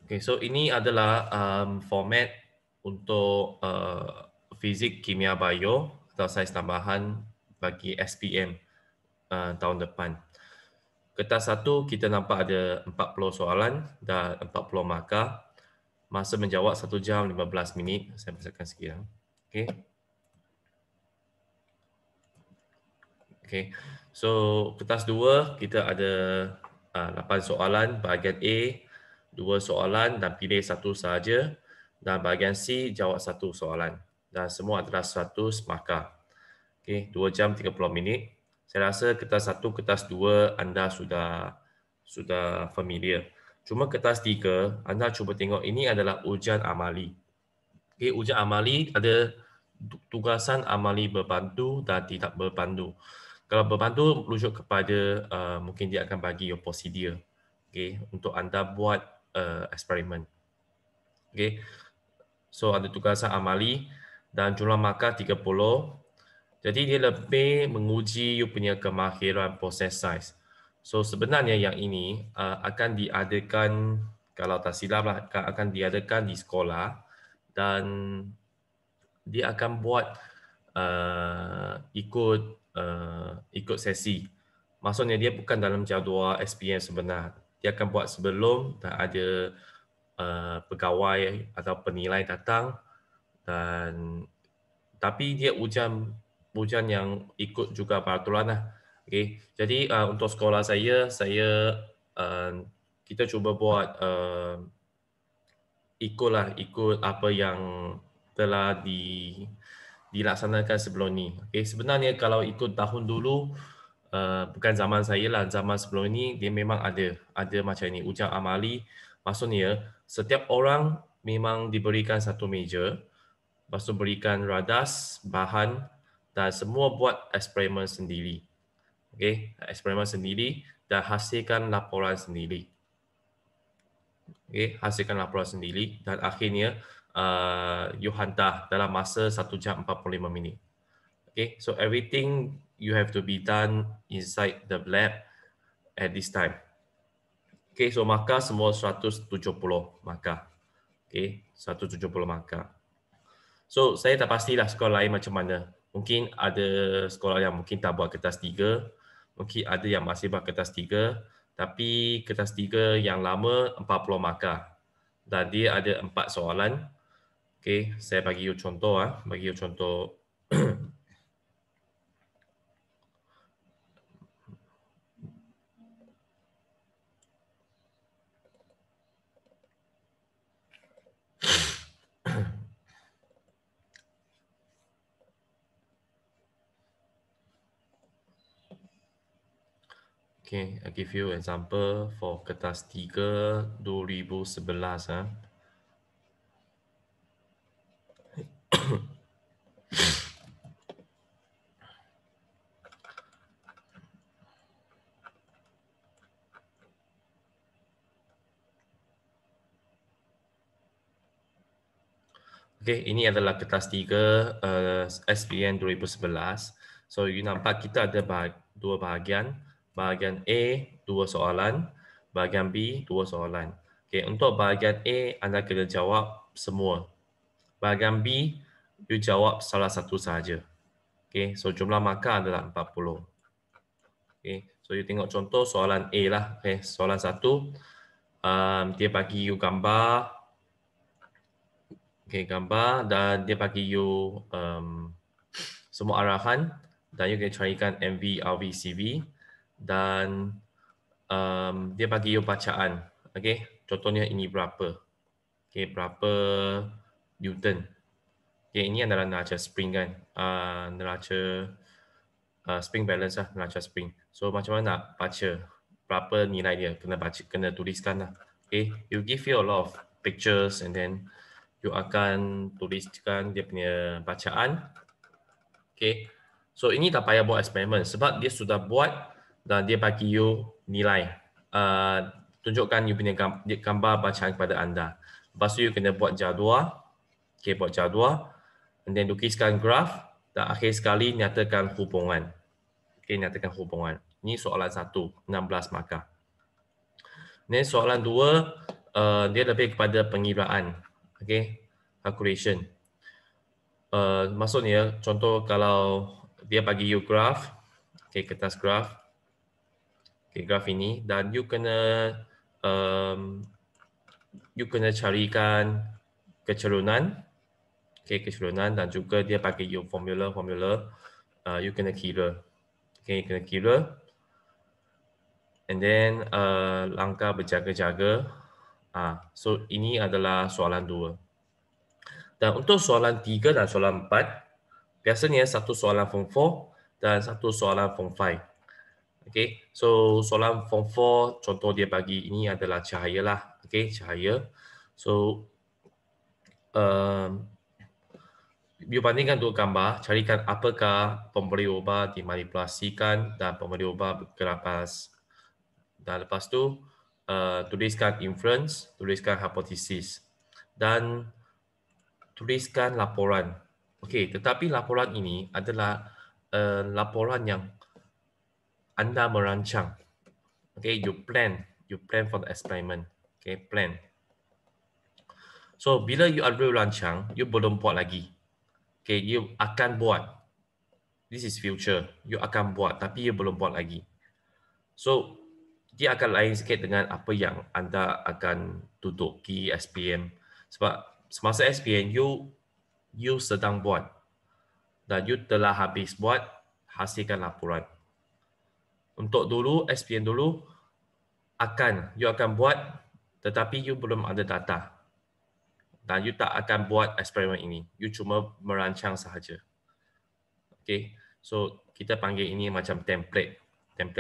Okay, so ini adalah format untuk fizik, kimia, bio atau sains tambahan bagi SPM tahun depan. Kertas satu kita nampak ada 40 soalan dan 40 markah. Masa menjawab 1 jam 15 minit. Saya bacakan sikit. Okay. Okay. So kertas dua kita ada 8 soalan bahagian A, 2 soalan dan pilih satu sahaja, dan bahagian C jawab satu soalan dan semua adalah 100 markah. Okey, 2 jam 30 minit. Saya rasa kertas satu, kertas dua anda sudah familiar. Cuma kertas tiga, anda cuba tengok ini adalah ujian amali. Okey, ujian amali ada tugasan amali berpandu dan tidak berpandu. Kalau berpandu merujuk kepada mungkin dia akan bagi you procedure, okay, untuk anda buat eksperimen. Okay. So ada tugasan amali dan jumlah markah 30. Jadi dia lebih menguji you punya kemahiran proses sains. So sebenarnya yang ini akan diadakan, kalau tak silap lah, akan diadakan di sekolah dan dia akan buat ikut sesi. Maksudnya dia bukan dalam jadual SPM sebenar. Dia akan buat sebelum dan ada pegawai atau penilai datang, dan tapi dia ujian yang ikut juga peraturan lah. Okay. Jadi untuk sekolah saya kita cuba buat ikut apa yang telah dilaksanakan sebelum ni. Okay. Sebenarnya kalau ikut tahun dulu, bukan zaman saya lah, zaman sebelum ni dia memang ada macam ni ujian amali. Maksudnya setiap orang memang diberikan satu meja, lepas tu berikan radas, bahan dan semua buat eksperimen sendiri. Okay, eksperimen sendiri dan hasilkan laporan sendiri. Okay, hasilkan laporan sendiri dan akhirnya you hantar dalam masa 1 jam 45 minit. Okay, so everything you have to be done inside the lab at this time. Okay, so markah semua 170 markah. Okay, 170 markah. So saya tak pastilah sekolah lain macam mana. Mungkin ada sekolah yang mungkin tak buat kertas 3, mungkin ada yang masih buat kertas 3, tapi kertas 3 yang lama 40 markah dan dia ada 4 soalan. Okey, saya bagi you contoh bagi you contoh. Okay, I give you example for kertas 3 2011 Okay, ini adalah kertas 3 SPM 2011. So, you nampak kita ada dua bahagian. Bahagian A, 2 soalan. Bahagian B, 2 soalan. Okay, untuk bahagian A, anda kena jawab semua. Bahagian B, you jawab salah satu sahaja. Okay, so jumlah markah adalah 40. Okay, so you tengok contoh soalan A lah. Okay, soalan 1, dia bagi you gambar. Okay, gambar dan dia bagi you semua arahan dan you kena carikan MV, RV, CV dan dia bagi you bacaan. Okay, contohnya ini berapa. Okay, berapa Newton. Okay, ini adalah neraca spring kan. Neraca spring balance lah, neraca spring. So macam mana nak baca berapa nilai dia, kena tuliskan lah. Okay, you give you a lot of pictures and then you akan tuliskan dia punya bacaan. Okay. So ini tak payah buat eksperimen sebab dia sudah buat dan dia bagi you nilai. Tunjukkan you punya gambar bacaan kepada anda. Lepas tu you kena buat jadual. Okay, buat jadual. And then lukiskan graf dan akhir sekali nyatakan hubungan. Okay, nyatakan hubungan. Ini soalan 1, 16 markah. Then soalan 2, dia lebih kepada pengiraan. Okay, calculation. Maksudnya, contoh kalau dia bagi you graph, okay, kertas graph, okay, graph ini, dan you kena carikan kecerunan, okay, kecerunan, dan juga dia bagi you formula, you kena kira, okay, kena kira, and then langkah berjaga-jaga. So ini adalah soalan 2. Dan untuk soalan 3 dan soalan 4, biasanya satu soalan form 4 dan satu soalan form 5. Okay, so soalan form 4 contoh dia bagi ini adalah cahaya lah. Okay, cahaya. So you bandingkan dua gambar, carikan apakah pemberi ubah dimanipulasikan dan pemberi ubah berkerapas. Dan lepas tu tuliskan inference, tuliskan hipotesis, dan tuliskan laporan. Okey, tetapi laporan ini adalah laporan yang anda merancang. Okay, you plan for the experiment. Okay, plan. So bila you ada rancang, you belum buat lagi. Okay, you akan buat. This is future. You akan buat, tapi you belum buat lagi. So dia akan lain sikit dengan apa yang anda akan duduki SPM. Sebab semasa SPM you sedang buat dan you telah habis buat, hasilkan laporan. Untuk dulu SPM dulu you akan buat, tetapi you belum ada data. Dan you tak akan buat eksperimen ini. You cuma merancang sahaja. Okay, so kita panggil ini macam template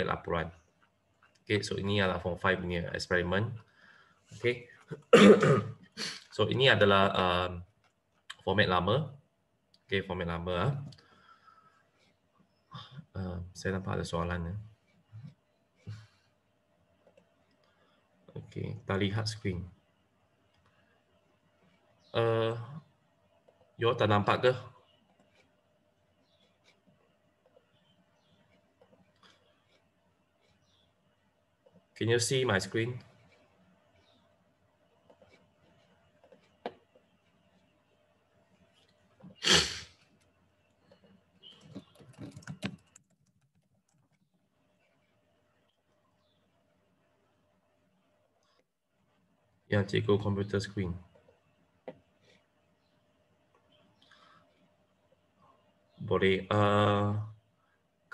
laporan. Okay, so ini adalah form 5 punya eksperimen. Okay, so ini adalah format lama. Okay, format lama. Saya nampak ada soalan. Okay, tak lihat skrin. You tak nampak ke? Can you see my screen? Ya, cikgu computer screen. Boleh.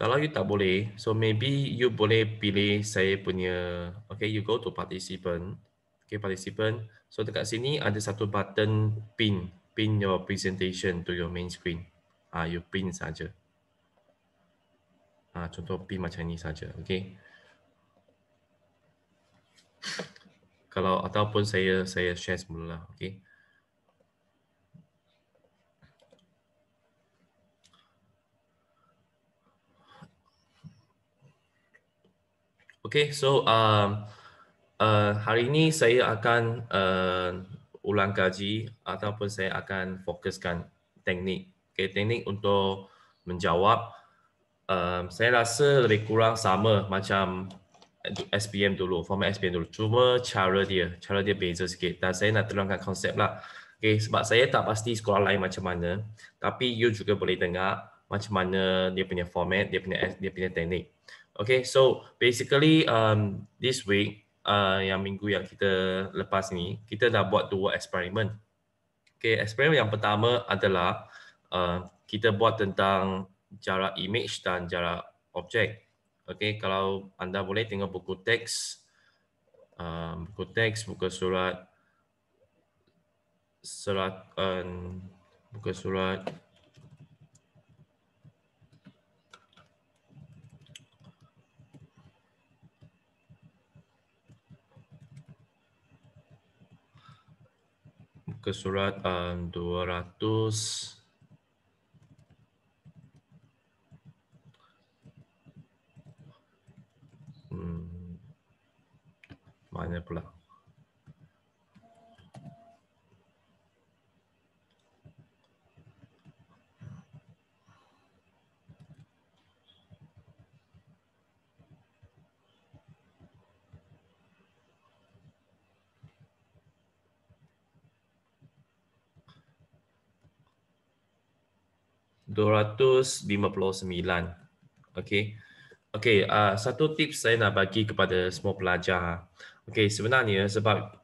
Kalau you tak boleh, so maybe you boleh pilih saya punya, okay, you go to participant. Okay, participant. So dekat sini ada satu button pin your presentation to your main screen. You pin saja. Contoh pin macam ni saja, okay. Kalau ataupun saya share semula, okay. Okay, so hari ini saya akan ulang kaji ataupun saya akan fokuskan teknik. Okay, teknik untuk menjawab. Saya rasa lebih kurang sama macam SPM dulu, format SPM dulu. Cuma cara dia beza sikit. Dan saya nak terangkan konsep lah. Okay, sebab saya tak pasti sekolah lain macam mana. Tapi you juga boleh dengar macam mana dia punya format, dia punya teknik. Okay, so basically this week, yang minggu yang kita lepas ni, kita dah buat 2 eksperimen. Okay, eksperimen yang pertama adalah kita buat tentang jarak image dan jarak objek. Okay, kalau anda boleh tengok buku teks, buku surat ke surat 200 mana pula. 259. Okey. Okey, satu tips saya nak bagi kepada semua pelajar. Okey, sebenarnya sebab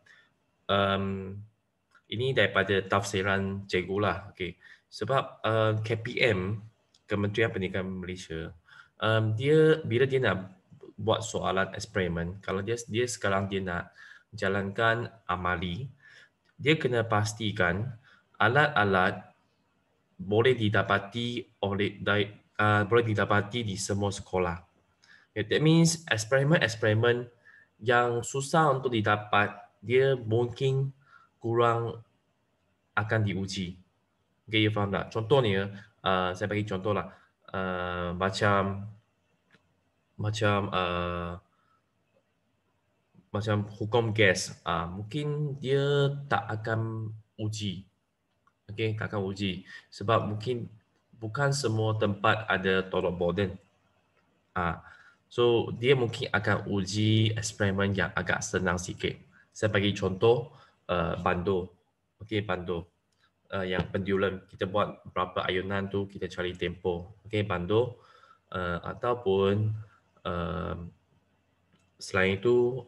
ini daripada tafsiran cikgu lah. Okey. Sebab KPM, Kementerian Pendidikan Malaysia, dia bila dia nak buat soalan eksperimen, kalau dia sekarang dia nak jalankan amali, dia kena pastikan alat-alat boleh didapati boleh didapati di semua sekolah. Okay, that means eksperimen-eksperimen yang susah untuk didapat, dia mungkin kurang akan diuji. Okay, you faham tak? Contohnya, saya bagi contoh lah. Macam hukum gas, mungkin dia tak akan uji. Okay, tak akan uji. Sebab mungkin bukan semua tempat ada tolak borden. So, dia mungkin akan uji eksperimen yang agak senang sikit. Saya bagi contoh bandur. Okay, bandur. Yang pendulum, kita buat berapa ayunan tu, kita cari tempoh. Okay, bandur. Ataupun selain itu,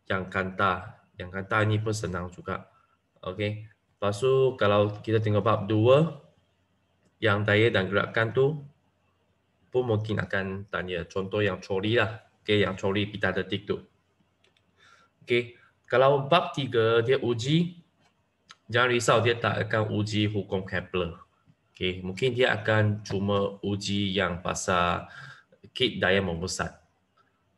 yang kanta. Yang kanta ni pun senang juga. Okay. Lepas tu, kalau kita tengok bab 2, yang daya dan gerakan tu, pun mungkin akan tanya. Contoh yang troli lah. Okay, yang troli pita detik tu. Okay. Kalau bab 3, dia uji, jangan risau, dia tak akan uji hukum Kepler. Okay. Mungkin dia akan cuma uji yang pasal kit daya membesar.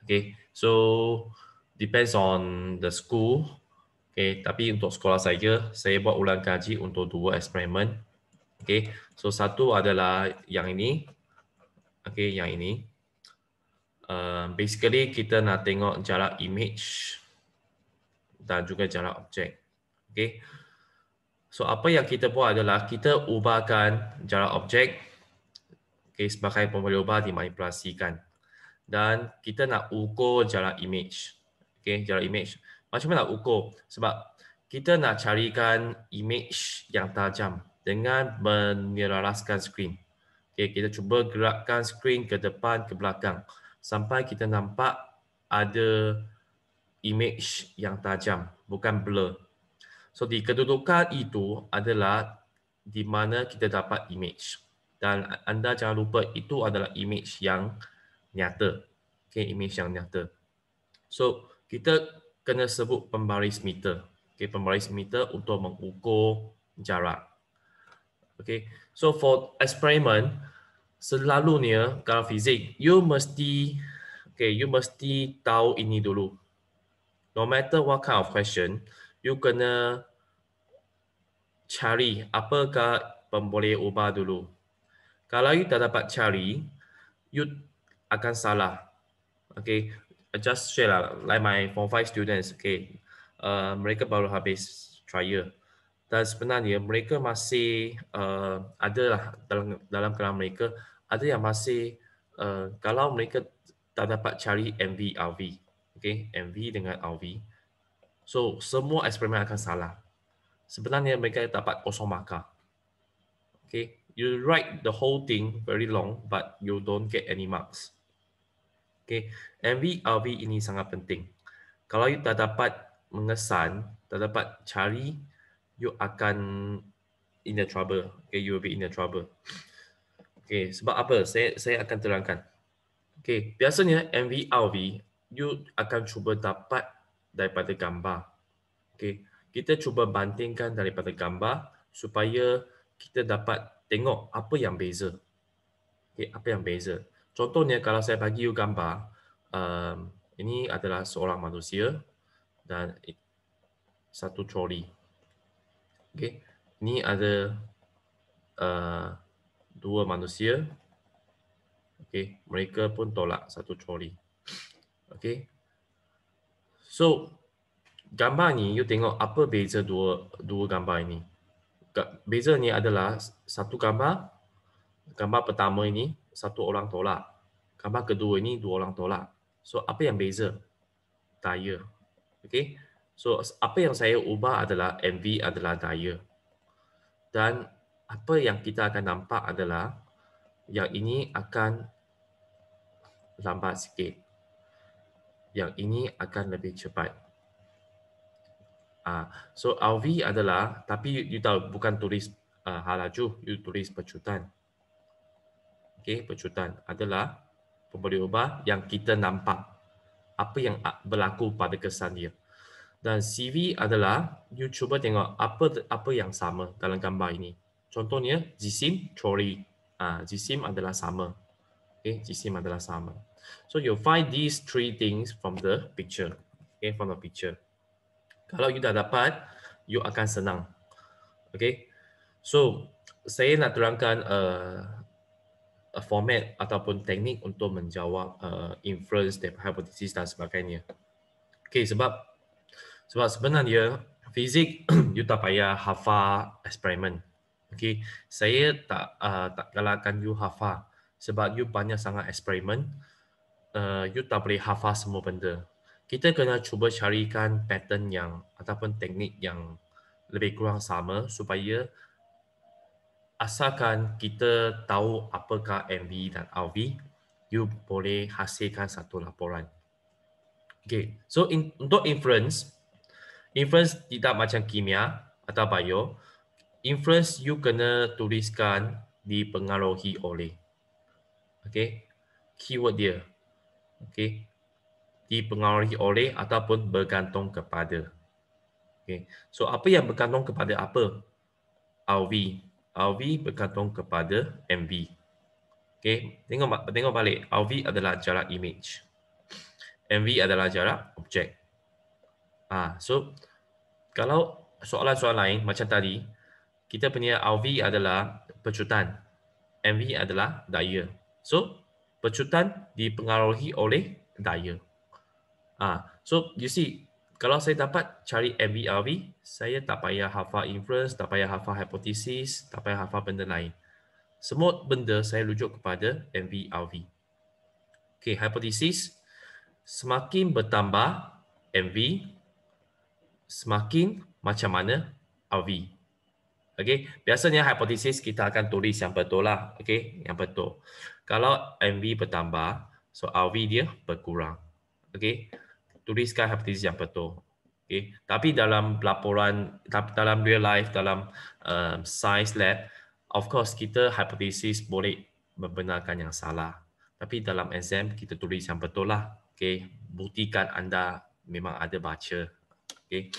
Okay. So, depends on the school. Okay, tapi untuk sekolah saya buat ulang kaji untuk 2 eksperimen. Okay, so satu adalah yang ini. Okay, yang ini. Basically, kita nak tengok jarak image dan juga jarak objek. Okay, so apa yang kita buat adalah kita ubahkan jarak objek. Okay, sebagai boleh ubah dimanipulasikan. Dan kita nak ukur jarak image. Okay, jarak image. Macam mana nak ukur? Sebab kita nak carikan image yang tajam dengan menyelaraskan skrin. Okay, kita cuba gerakkan skrin ke depan, ke belakang sampai kita nampak ada image yang tajam, bukan blur. So, di kedudukan itu adalah di mana kita dapat image. Dan anda jangan lupa itu adalah image yang nyata. Okay, image yang nyata. So, kita kena sebut pembaris meter. Okay, pembaris meter untuk mengukur jarak. Okay, so for eksperimen, selalunya kalau fizik, you mesti tahu ini dulu. No matter what kind of question, you kena cari apakah boleh ubah dulu. Kalau you tak dapat cari, you akan salah. Okay, just share lah, like my Form 5 students, okay, mereka baru habis trial. Dan sebenarnya mereka masih ada lah dalam kalangan mereka, ada yang masih kalau mereka tak dapat cari MV, RV, okay, MV dengan RV, so semua eksperimen akan salah. Sebenarnya mereka dapat kosong markah. Okay, you write the whole thing very long, but you don't get any marks. Okay, MV, RV ini sangat penting. Kalau you tak dapat mengesan, tak dapat cari, you akan in the trouble. Okay, you will be in the trouble. Okay, sebab apa? Saya akan terangkan. Okay, biasanya MV, RV, you akan cuba dapat daripada gambar. Okay, kita cuba bandingkan daripada gambar supaya kita dapat tengok apa yang beza. Okay, apa yang beza. Contohnya kalau saya bagi you gambar, ini adalah seorang manusia dan satu troli. Okay, ini ada dua manusia. Okay, mereka pun tolak satu troli. Okay, so gambar ni you tengok apa beza dua gambar ini. Beza ni adalah satu gambar pertama ini satu orang tolak. Gambar kedua ini dua orang tolak. So apa yang beza? Daya. Okay. So apa yang saya ubah adalah MV adalah daya. Dan apa yang kita akan nampak adalah yang ini akan lambat sikit. Yang ini akan lebih cepat. So RV adalah, tapi you tahu bukan tulis halaju, you tulis pecutan. Okay, pecutan adalah pemberi ubah yang kita nampak. Apa yang berlaku pada kesan dia. Dan CV adalah you cuba tengok apa yang sama dalam gambar ini. Contohnya jisim, trolley. Jisim adalah sama. Okay, jisim adalah sama. So you find these three things from the picture. Okay, from the picture. Kalau you dah dapat, you akan senang. Okay, so saya nak terangkan format ataupun teknik untuk menjawab inference, hypothesis dan sebagainya. Okay, sebab sebenarnya fizik you tak payah hafal eksperimen. Okay, saya tak galakkan you hafal sebab you banyak sangat eksperimen. You tak boleh hafal semua benda. Kita kena cuba carikan pattern yang ataupun teknik yang lebih kurang sama supaya asalkan kita tahu apakah MV dan RV, you boleh hasilkan satu laporan. Okay, so untuk inference tidak macam kimia atau bio. Inference you kena tuliskan dipengaruhi oleh. Okay, keyword dia. Okay, dipengaruhi oleh ataupun bergantung kepada. Okay. So apa yang bergantung kepada apa? RV. RV bergantung kepada MV. Okay. Tengok balik. RV adalah jarak image. MV adalah jarak objek. So kalau soalan-soalan lain macam tadi, kita punya RV adalah pecutan. MV adalah daya. So pecutan dipengaruhi oleh daya. So you see, kalau saya dapat cari MV-RV, saya tak payah hafal inference, tak payah hafal hypothesis, tak payah hafal benda lain. Semua benda saya rujuk kepada MV-RV. Okay, hypothesis, semakin bertambah MV, semakin macam mana RV. Okay, biasanya hypothesis kita akan tulis yang betul lah. Okay, yang betul. Kalau MV bertambah, so RV dia berkurang. Okay, tuliskan hypothesis yang betul. Okay. Tapi dalam laporan, dalam real life, dalam science lab, of course kita hypothesis boleh membenarkan yang salah. Tapi dalam exam kita tulis yang betul lah. Okay. Buktikan anda memang ada baca. Okay.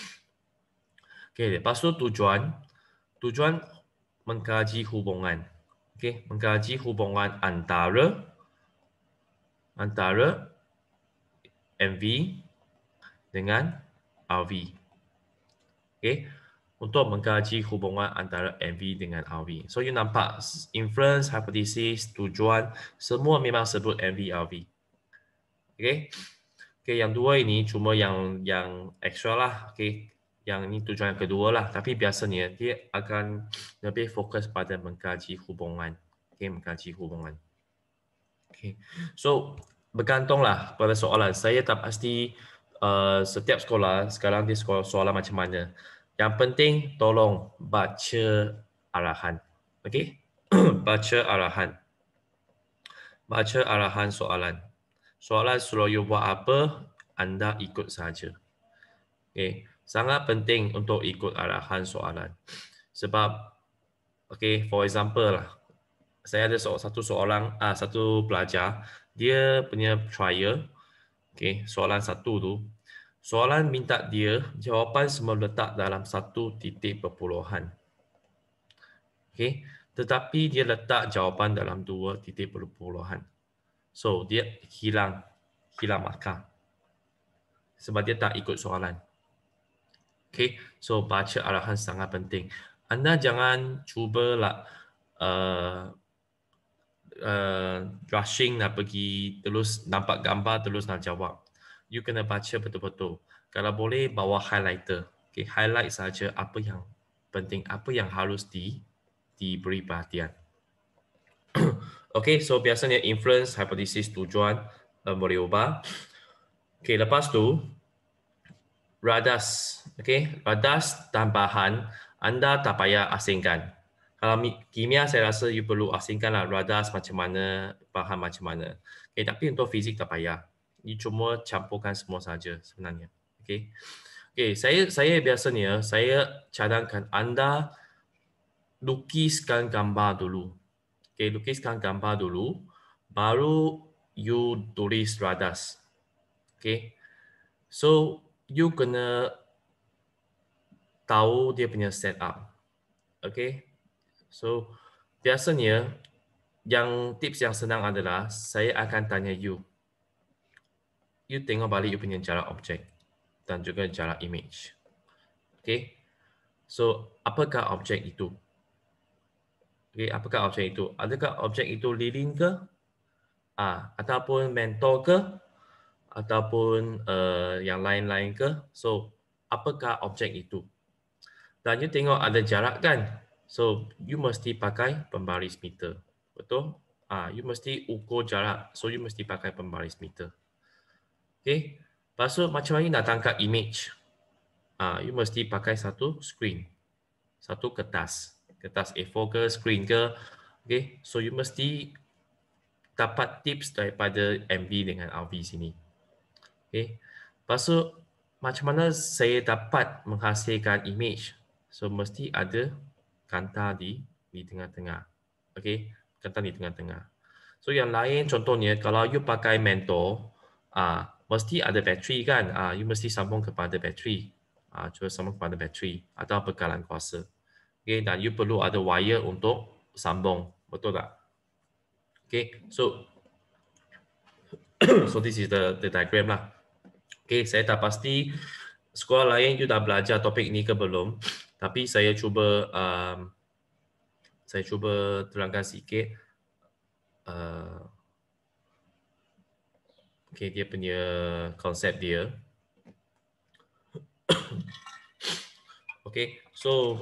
Okay. Lepas tu tujuan mengkaji hubungan. Okay. Mengkaji hubungan antara MV dengan RV. Okay. Untuk mengkaji hubungan antara MV dengan RV. So you nampak inference, hypothesis, tujuan, semua memang sebut MV, RV. Okay. Okay, yang dua ini cuma yang extra lah. Okay. Yang ini tujuan yang kedua lah. Tapi biasanya dia akan lebih fokus pada mengkaji hubungan. Okay, mengkaji hubungan. Okay. So bergantunglah pada soalan. Saya tak pasti setiap sekolah sekarang dia soalan macam mana. Yang penting tolong baca arahan. Okey? Baca arahan. Baca arahan soalan. Soalan suruh you buat apa, anda ikut saja. Okey, sangat penting untuk ikut arahan soalan. Sebab okey, for example lah. Saya ada satu pelajar, dia punya trial. Okey, soalan satu tu. Soalan minta dia jawapan semua letak dalam satu titik perpuluhan. Okay. Tetapi dia letak jawapan dalam dua titik perpuluhan. So, dia hilang markah. Sebab dia tak ikut soalan. Okay. So, baca arahan sangat penting. Anda jangan cubalah rushing nak pergi terus nampak gambar terus nak jawab. You kena baca betul-betul. Kalau boleh bawa highlighter. Okay, highlight saja apa yang penting, apa yang harus diberi perhatian. Okay, so biasanya inference, hypothesis, tujuan boleh ubah. Okay, lepas tu radas. Okay, radas tambahan anda tak payah asingkan. Kalau kimia saya rasa you perlu asingkanlah radar macam mana, bahan macam mana. Okay, tapi untuk fizik tak payah. You cuma campurkan semua saja sebenarnya. Okay. Okay, saya biasanya saya cadangkan anda lukiskan gambar dulu. Okay, lukiskan gambar dulu, baru you tulis radas. Okay. So, you kena tahu dia punya setup. Okay. So, biasanya tips yang senang adalah saya akan tanya you. You tengok balik you punya jarak objek dan juga jarak image. Okay. So, apakah objek itu? Okay, apakah objek itu? Adakah objek itu lilin ke? Ataupun mentor ke? Ataupun yang lain-lain ke? So, apakah objek itu? Dan you tengok ada jarak kan? So, you mesti pakai pembaris meter. Betul? You mesti ukur jarak. So, you mesti pakai pembaris meter. Okay? Lepas tu, macam mana you nak tangkap image? You mesti pakai satu screen. Satu kertas. Kertas A4 ke, screen ke. Okay? So, you mesti dapat tips daripada MV dengan RV sini. Okay? Lepas tu, macam mana saya dapat menghasilkan image? So, mesti ada kanta di tengah-tengah. Okay? Kanta di tengah-tengah. So, yang lain contohnya, kalau you pakai mentor, mesti ada bateri kan? You mesti sambung kepada bateri. Cuba sambung kepada bateri atau bekalan kuasa. Okay? Dan you perlu ada wire untuk sambung. Betul tak? Okay? So, so this is the diagram lah. Okay, saya tak pasti sekolah lain you dah belajar topik ini ke belum, tapi saya cuba terangkan sikit. Okay, dia punya konsep dia. Okay, so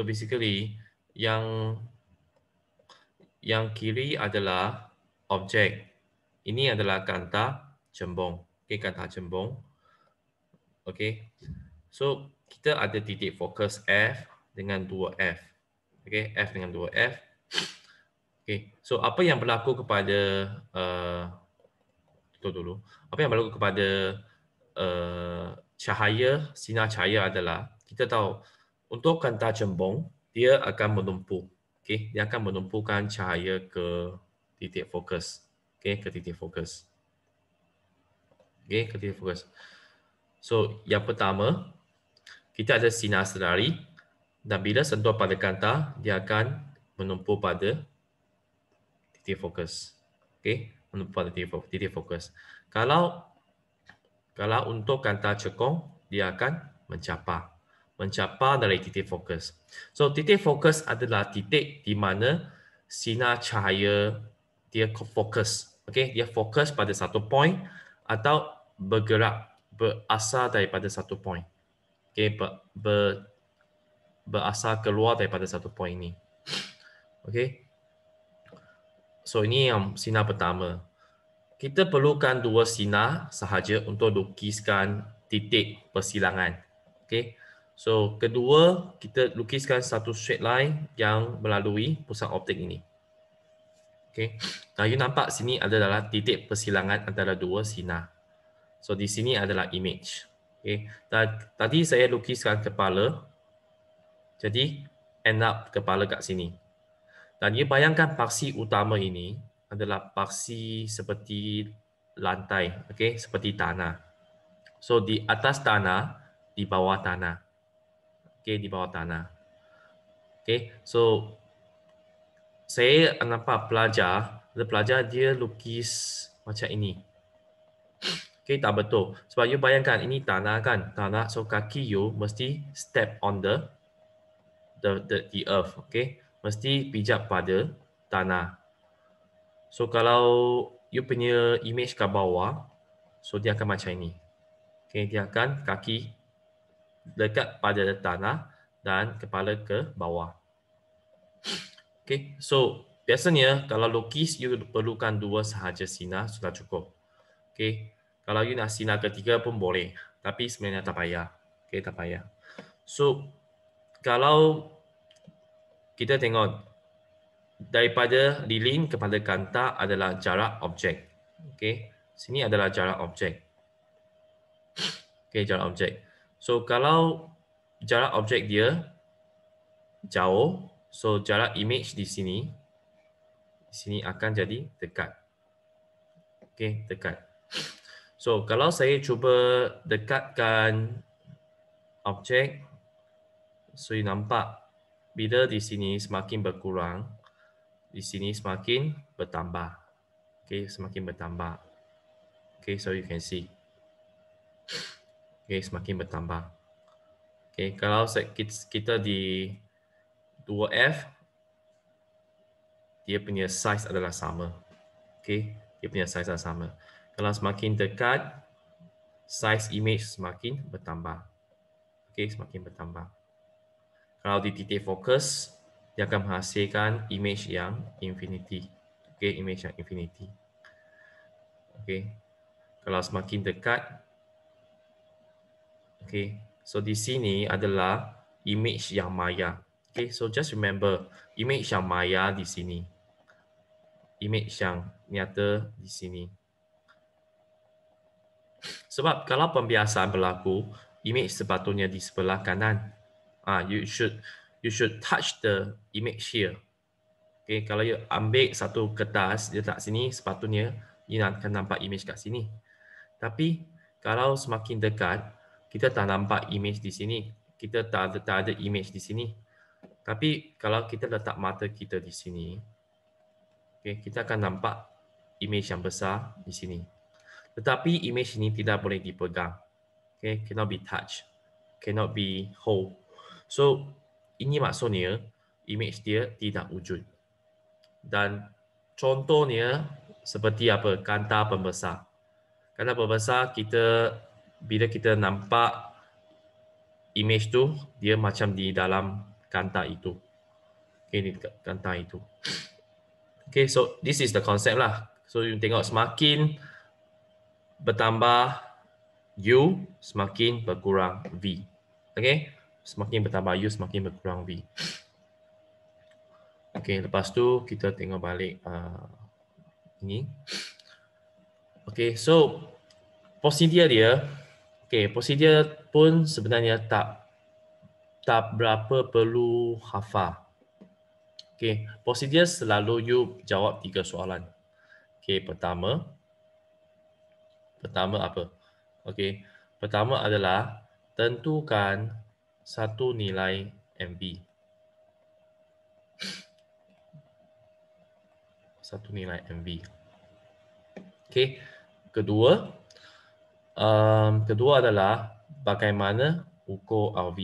basically yang kiri adalah objek. Ini adalah kanta cembung. Okay, kanta cembung. Okay, so kita ada titik fokus F dengan 2F. Okay, F dengan 2F. Okay, so apa yang berlaku kepada apa yang berlaku kepada cahaya, sinar cahaya adalah kita tahu untuk kanta cembung dia akan menumpuk. Okay, dia akan menumpukan cahaya ke titik fokus. Okay, ke titik fokus. Okay, ke titik fokus. So, yang pertama, kita ada sinar sedari dan bila sentuh pada kanta, dia akan menumpuk pada titik fokus. Okay, menumpuk pada titik fokus. Kalau untuk kanta cekung, dia akan mencapar dari titik fokus. So, titik fokus adalah titik di mana sinar cahaya dia fokus. Okay, dia fokus pada satu point atau berasal daripada satu point. Okay, berasal keluar daripada satu point ini. Okay, so ini yang sinar pertama. Kita perlukan dua sinar sahaja untuk lukiskan titik persilangan. Okay. So, kedua, kita lukiskan satu straight line yang melalui pusat optik ini. Okay. Nah, you nampak sini adalah titik persilangan antara dua sinar. So, di sini adalah image. Okay. Dan tadi saya lukiskan kepala. Jadi, end up kepala kat sini. Dan you bayangkan paksi utama ini adalah paksi seperti lantai, okay, seperti tanah. So di atas tanah, di bawah tanah. Okay, di bawah tanah. Okay, so saya nampak pelajar dia lukis macam ini. Okay, tak betul. Sebab you bayangkan ini tanah kan, tanah. So kaki you mesti step on the earth, okay, mesti pijak pada tanah. So kalau you punya image ke bawah, so dia akan macam ini. Okay, dia akan kaki dekat pada tanah dan kepala ke bawah. Okay, so biasanya kalau lukis you perlukan 2 sahaja sinar sudah cukup. Okay, kalau you nak sinar ketiga pun boleh, tapi sebenarnya tak payah. Okay, tak payah. So kalau kita tengok daripada lilin kepada kanta adalah jarak objek. Okay, sini adalah jarak objek. Okay, jarak objek. So kalau jarak objek dia jauh, so jarak image di sini akan jadi dekat. Okay, dekat. So kalau saya cuba dekatkan objek, so you nampak bila di sini semakin berkurang, di sini semakin bertambah. Okay, semakin bertambah. Okay, so you can see. Okay, semakin bertambah. Okay, kalau kita di 2F, dia punya size adalah sama. Okay, dia punya size adalah sama. Kalau semakin dekat, size image semakin bertambah. Okay, semakin bertambah. Kalau di titik fokus, dia akan menghasilkan image yang infinity. Okay, image yang infinity. Okay, kalau semakin dekat, okay, so di sini adalah image yang maya. Okay, so just remember, image yang maya di sini. Image yang nyata di sini. Sebab kalau pembiasaan berlaku, image sepatutnya di sebelah kanan. You should touch the image here. Okay, kalau you ambil satu kertas, letak sini, sepatutnya you akan nampak image kat sini. Tapi kalau semakin dekat, kita tak nampak image di sini. Kita tak ada image di sini. Tapi kalau kita letak mata kita di sini, okay, kita akan nampak image yang besar di sini. Tetapi image ini tidak boleh dipegang. Okay, cannot be touched, cannot be hold. So ini maksudnya image dia tidak wujud. Dan contohnya seperti apa? Kanta pembesar. Kanta pembesar bila kita nampak image tu, dia macam di dalam kanta itu. Okay, di kanta itu. Okay, so this is the concept lah. So you tengok semakin bertambah U, semakin berkurang V. Okay, semakin bertambah U, semakin berkurang V. Okay, lepas tu kita tengok balik ini. Okay, so prosedur dia, okay, prosedur pun sebenarnya tak berapa perlu hafal. Okay, prosedur selalu you jawab 3 soalan. Okay, pertama apa? Okay, pertama adalah tentukan satu nilai MV. Satu nilai MV. Okay, kedua adalah bagaimana ukur RV.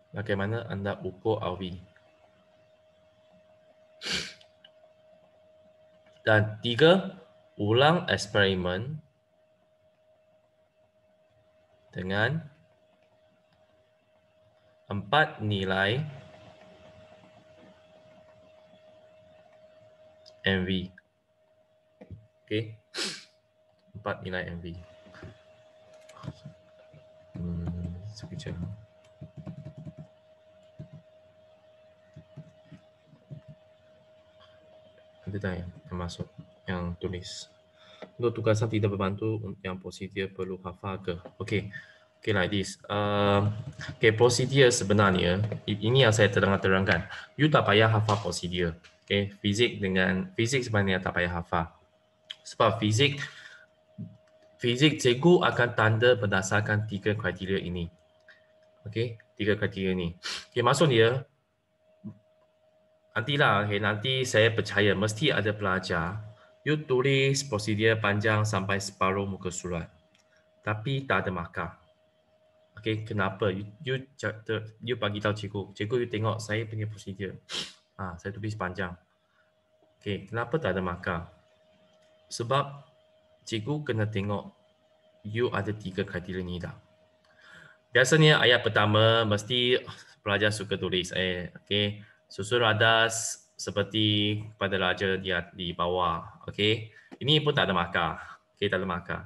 Bagaimana anda ukur RV. Dan 3, ulang eksperimen dengan 4 nilai MV. Okay, 4 nilai MV. Sekejap. Ada tak yang masuk, yang tulis? Untuk tugasan tidak berbantu, yang prosedur perlu hafal ke? Okay, like this. Okay, prosedur sebenarnya, ini yang saya terangkan. You tak payah hafal prosedur. Okay, fizik sebenarnya tak payah hafal. Sebab fizik cikgu akan tanda berdasarkan 3 kriteria ini. Okay, 3 kriteria ini. Okay, maksud dia, nanti saya percaya mesti ada pelajar, you tulis prosedur panjang sampai separuh muka surat. Tapi tak ada markah. Okay, kenapa? You bagi tahu cikgu, you tengok saya punya prosedur. Saya tulis panjang. Okay, kenapa tak ada markah? Sebab cikgu kena tengok you ada 3 kriteria ni dah. Biasanya ayat pertama mesti Pelajar suka tulis. Okey. Susun radas seperti pada raja di bawah. Okey. Ini pun tak ada markah. Okey, tak ada markah.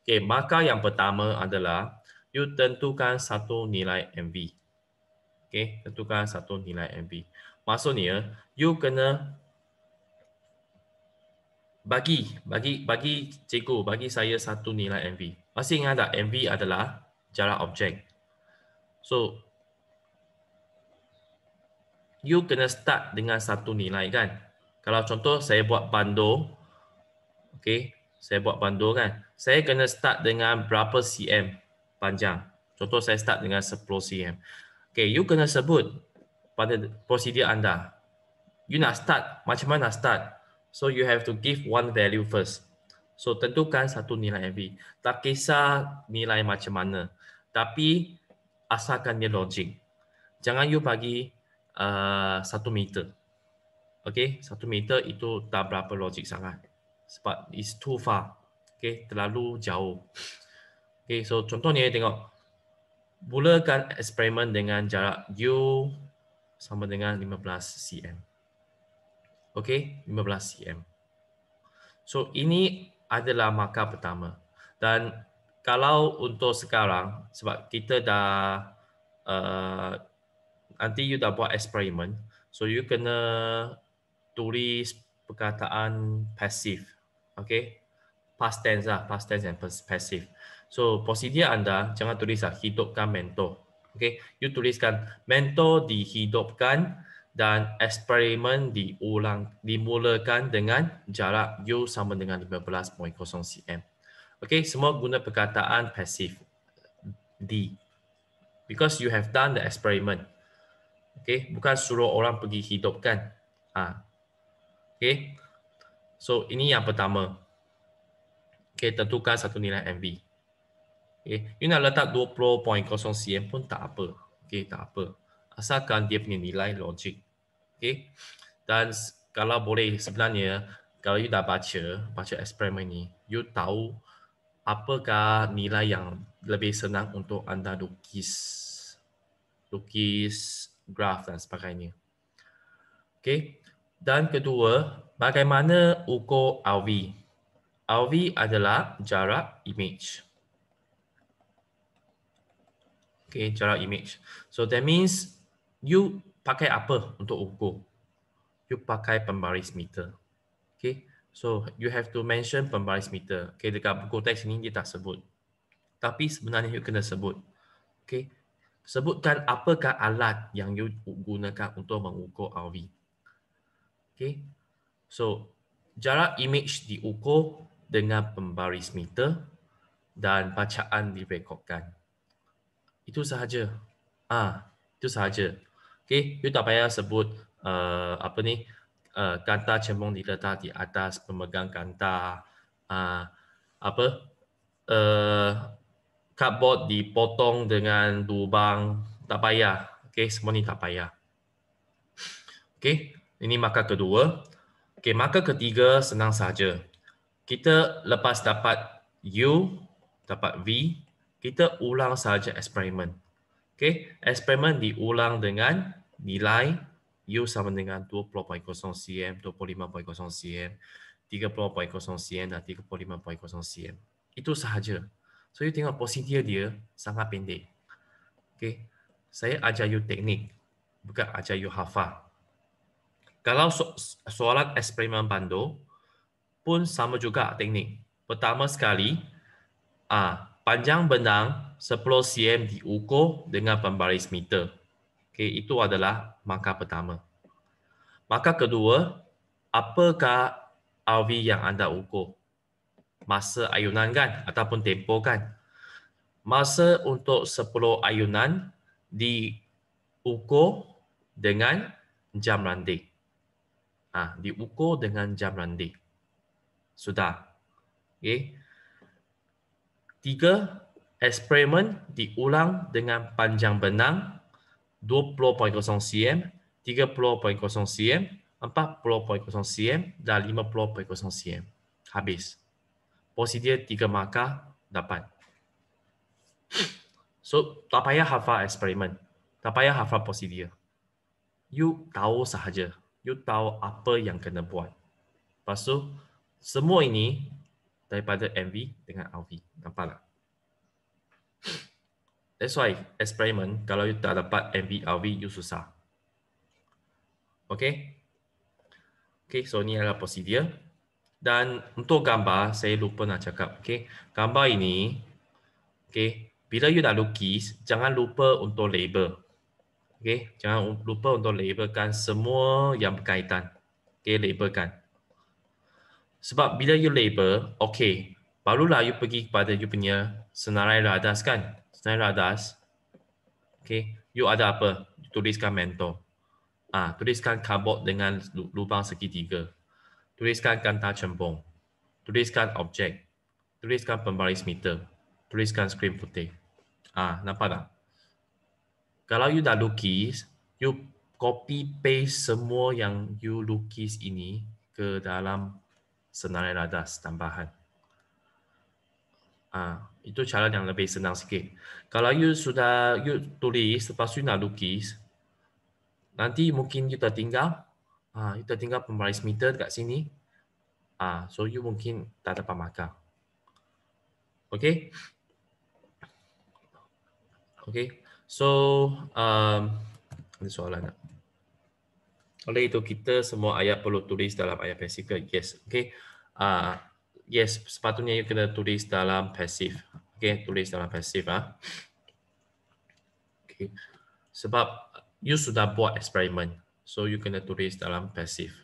Okey, markah yang pertama adalah you tentukan satu nilai MV. Okey, tentukan satu nilai MV. Maksudnya, you kena bagi cikgu, bagi saya satu nilai MV. Masih ingat tak, MV adalah jarak objek. So, you kena start dengan satu nilai kan. Kalau contoh saya buat bandul, okey, saya buat bandul kan. Saya kena start dengan berapa cm panjang. Contoh saya start dengan 10 cm. Okey, you kena sebut pada prosedur anda. You nak start, macam mana nak start? So you have to give one value first. So tentukan satu nilai MV. Tak kisah nilai macam mana. Tapi asalkan dia logik. Jangan you bagi 1 meter. Okay, 1 meter itu tak berapa logik sangat. Sebab it's too far. Okay, terlalu jauh. Okay, so contohnya tengok. Mulakan eksperimen dengan jarak U sama dengan 15 cm. Okay, 15 cm. So ini adalah markah pertama. Dan kalau untuk sekarang, sebab kita dah nanti you dah buat eksperimen, so you kena tulis perkataan pasif. Okay, past tense and passive. So prosedur anda jangan tulis hidupkan mentor. Okay, you tuliskan mentor dihidupkan dan eksperimen dimulakan dengan jarak U sama dengan 15.0 cm. Okay, semua guna perkataan pasif D. Because you have done the experiment. Okay, bukan suruh orang pergi hidupkan. Okay, so ini yang pertama. Okay, tentukan satu nilai MV. Okay, you nak letak 20.0 cm pun tak apa. Okay, tak apa. Asalkan dia punya nilai logik. Okay, dan kalau boleh sebenarnya, kalau you dah baca eksperimen ni, you tahu apakah nilai yang lebih senang untuk anda lukis graf dan sebagainya. Okay, dan kedua, bagaimana ukur RV? RV adalah jarak image. Okay, jarak image. So that means you pakai apa untuk ukur? You pakai pembaris meter. Okay, so you have to mention pembaris meter. Okay, dekat buku teks ini dia tak sebut. Tapi sebenarnya you kena sebut. Okay, sebutkan apakah alat yang you gunakan untuk mengukur RV. Okay, so jarak image diukur dengan pembaris meter dan bacaan direkodkan. Itu sahaja. Itu sahaja. Okay, you tak payah sebut kanta cembung diletak di atas pemegang kanta. Cardboard dipotong dengan lubang. Tak payah. Okay, semua ni tak payah. Okay, ini markah kedua. Okay, markah ketiga senang sahaja. Kita lepas dapat U, dapat V, kita ulang sahaja eksperimen. Okay, eksperimen diulang dengan nilai U sama dengan 20.0 cm, 25.0 cm, 30.0 cm dan 35.0 cm. Itu sahaja. So, you tengok prosedur dia sangat pendek. Okay, saya ajar you teknik, bukan ajar you hafal. Kalau soalan eksperimen bandul pun sama juga teknik. Pertama sekali, panjang benang 10 cm diukur dengan pembaris meter. Okay, itu adalah markah pertama. Markah kedua, apakah RV yang anda ukur? Masa ayunan kan? Ataupun tempoh kan? Masa untuk 10 ayunan diukur dengan jam randik. Diukur dengan jam randik. Sudah. Okay. 3. Eksperimen diulang dengan panjang benang 20.0 cm, 30.0 cm, 40.0 cm dan 50.0 cm. Habis. Prosedur 3 markah dapat. So, tak payah hafal eksperimen. Tak payah hafal prosedur. You tahu sahaja. You tahu apa yang kena buat. Lepas tu, semua ini daripada MV dengan RV. Nampak tak? That's why eksperimen, kalau you tak dapat MV, RV, you susah. Okay? Okay, so ni adalah prosedur. Dan untuk gambar, saya lupa nak cakap. Okay, gambar ini, okay, bila you nak lukis, jangan lupa untuk label. Okay, jangan lupa untuk labelkan semua yang berkaitan. Okay, labelkan. Sebab bila you label, okay, barulah you pergi kepada you punya senarai radas kan. Senarai radas, okay, you ada apa? Tuliskan mentor. Tuliskan cardboard dengan lubang segitiga. Tuliskan kanta cembung. Tuliskan objek. Tuliskan pembaris meter. Tuliskan skrin putih. Nampak tak? Kalau you dah lukis, you copy paste semua yang you lukis ini ke dalam senarai radas tambahan. Itu cara yang lebih senang sikit. Kalau you sudah you tulis, lepas you nak lukis, nanti mungkin you tertinggal. You tertinggal pembaris meter dekat sini. So you mungkin tak dapat markah. Okay? Okay. So, ada soalan tak? Oleh itu, kita semua ayat perlu tulis dalam ayat pasif ke? Yes. Okay. Yes, sepatutnya you kena tulis dalam pasif. Okay, tulis dalam pasif. Okay. Sebab you sudah buat eksperimen. So, you kena tulis dalam pasif.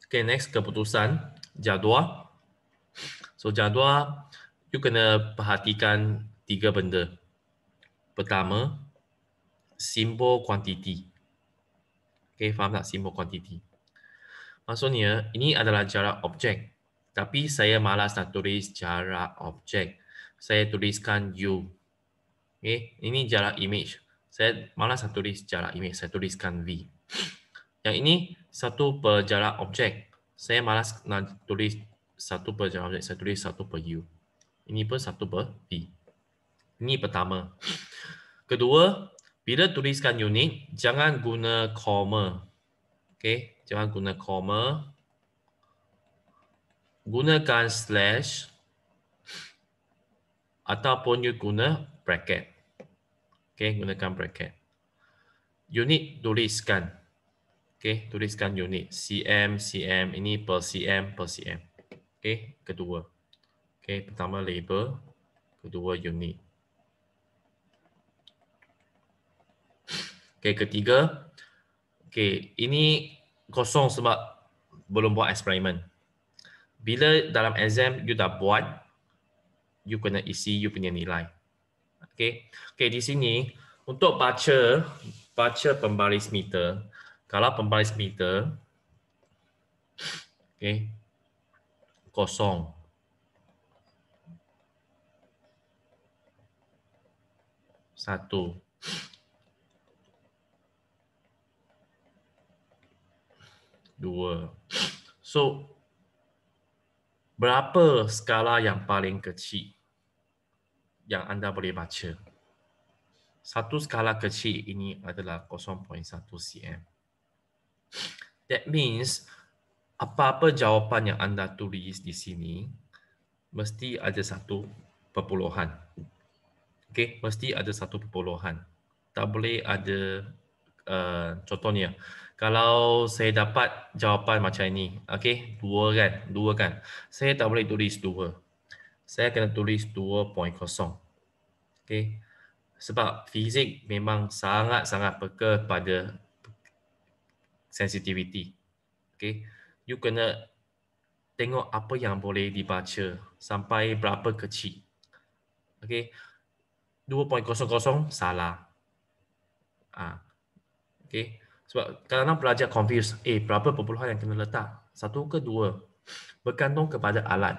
Okay, next, keputusan jadual. So, jadual, you kena perhatikan 3 benda. Pertama, simbol kuantiti. Okay, faham tak simbol kuantiti? Maksudnya, ini adalah jarak objek. Tapi saya malas nak tulis jarak objek. Saya tuliskan U. Okay, ini jarak image. Saya malas nak tulis jarak image. Saya tuliskan V. Yang ini 1 per jarak objek. Saya malas nak tulis 1 per jarak objek. Saya tulis 1 per U. Ini pun 1 per V. Ini pertama. Kedua, bila tuliskan unit, jangan guna koma. Okay, jangan guna koma. Gunakan slash ataupun you guna bracket. Okay, gunakan bracket. Unit tuliskan. Okay, tuliskan unit. cm, cm, ini per cm, per cm. Okay, kedua. Okay, pertama label. Kedua unit. Okay, ketiga. Okay, ini kosong sebab belum buat eksperimen. Bila dalam exam you dah buat, you kena isi you punya nilai. Okay, di sini untuk baca pembaris meter. Kalau pembaris meter, okay, kosong. Satu. Dua. So, berapa skala yang paling kecil yang anda boleh baca? Satu skala kecil ini adalah 0.1 cm. That means, apa-apa jawapan yang anda tulis di sini, mesti ada 1 perpuluhan. Okay, mesti ada 1 perpuluhan. Tak boleh ada, contohnya, kalau saya dapat jawapan macam ini, okay, 2 kan, saya tak boleh tulis 2. Saya kena tulis 2.0. Okay, sebab fizik memang sangat-sangat peka pada sensitivity. Okay, you kena tengok apa yang boleh dibaca sampai berapa kecil. Okay, 2.00 salah. Okay, sebab kadang-kadang pelajar confuse, berapa perpuluhan yang kena letak? 1 ke 2? Bergantung kepada alat.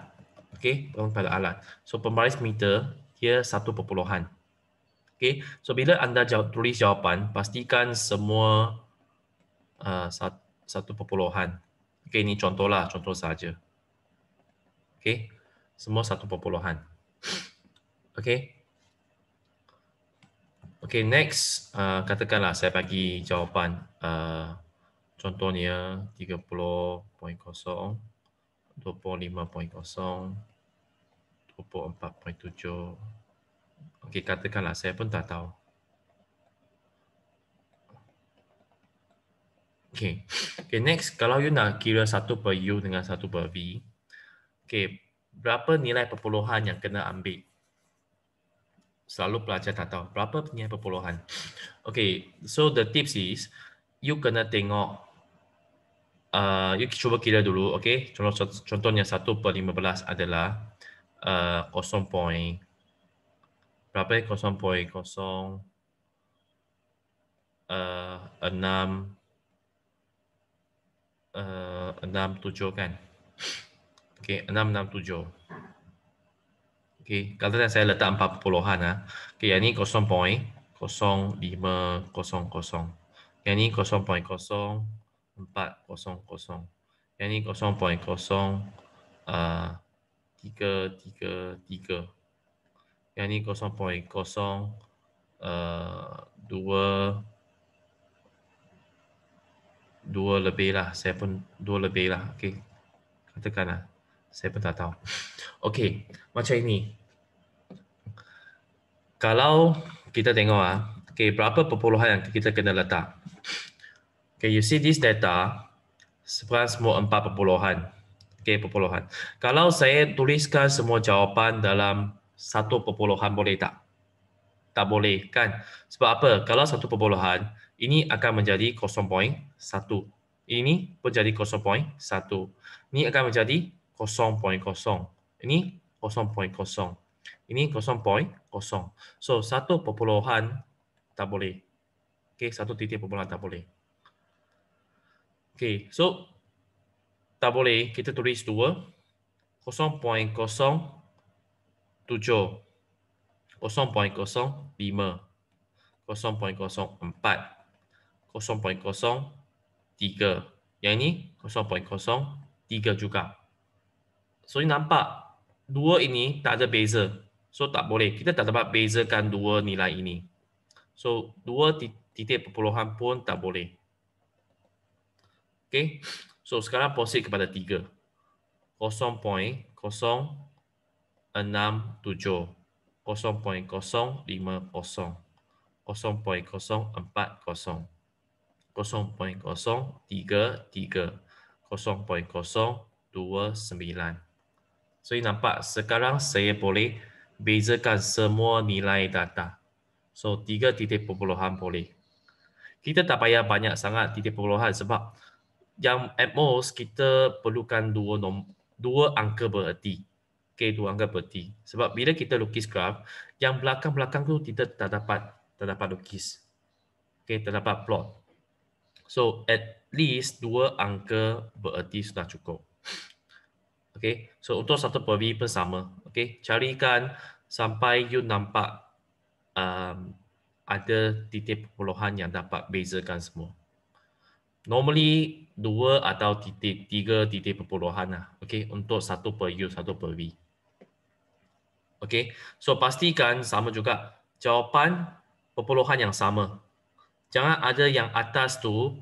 Okay, bergantung kepada alat. So, pembaris meter, dia 1 perpuluhan. Okay, so bila anda tulis jawapan, pastikan semua 1 perpuluhan. Okay, ini contohlah, contoh saja. Okay, semua 1 perpuluhan. Okay, Okay, next, katakanlah saya bagi jawapan. Contohnya 30.0, 25.0, 24.7. Okay, katakanlah saya pun tak tahu. Okay. Okay, next, kalau you nak kira 1 per U dengan 1 per V, okay, berapa nilai perpuluhan yang kena ambil? Selalu pelajar tak tahu berapa nilai perpuluhan. Okay, so the tips is, you kena tengok, you cuba kira dulu, okay? Contohnya 1 per 15 adalah 0. Berapa? 0.0 67 kan? Okay, 667. Okay, kalau saya letak 4 perpuluhan. Okay, yang ni 0.0500. Yang ni 0.0400. Yang ni 0.0333. Yang ni 0.02 lebih lah. Saya pun 2 lebih lah. Okay, katakanlah. Saya pun tak tahu. Okay, macam ini. Kalau kita tengok, okay, berapa perpuluhan yang kita kena letak. Okay, you see this data, sekarang semua 4 perpuluhan. Okay, perpuluhan. Kalau saya tuliskan semua jawapan dalam 1 perpuluhan, boleh tak? Tak boleh, kan? Sebab apa? Kalau 1 perpuluhan, ini akan menjadi 0.1. Ini pun jadi 0.1. Ini akan menjadi 0.0. Ini 0.0. Ini 0.0. So, 1 perpuluhan tak boleh. Okay, 1 titik perpuluhan tak boleh. Okay, so tak boleh kita tulis 2, 0.07, 0.05, 0.04, 0.03. Yang ini 0.03 juga. So, nampak dua ini tak ada beza. So, tak boleh. Kita tak dapat bezakan dua nilai ini. So, 2 titik perpuluhan pun tak boleh. Okay. So, sekarang proceed kepada 3. 0.067, 0.050, 0.040, 0.033, 0.029. So, nampak sekarang saya boleh bezakan semua nilai data. So, 3 titik perpuluhan boleh. Kita tak payah banyak sangat titik perpuluhan sebab yang at most kita perlukan dua angka bererti. Okay, 2 angka bererti. Sebab bila kita lukis graf, yang belakang-belakang tu kita tak dapat lukis. Okay, tak dapat plot. So, at least 2 angka bererti sudah cukup. Okay, so untuk 1 per V pun sama. Okay, carikan sampai you nampak ada titik perpuluhan yang dapat bezakan semua. Normally 2 atau 3 titik perpuluhan lah. Okay, untuk 1 per U, 1 per V. Okay, so pastikan sama juga jawapan perpuluhan yang sama. Jangan ada yang atas tu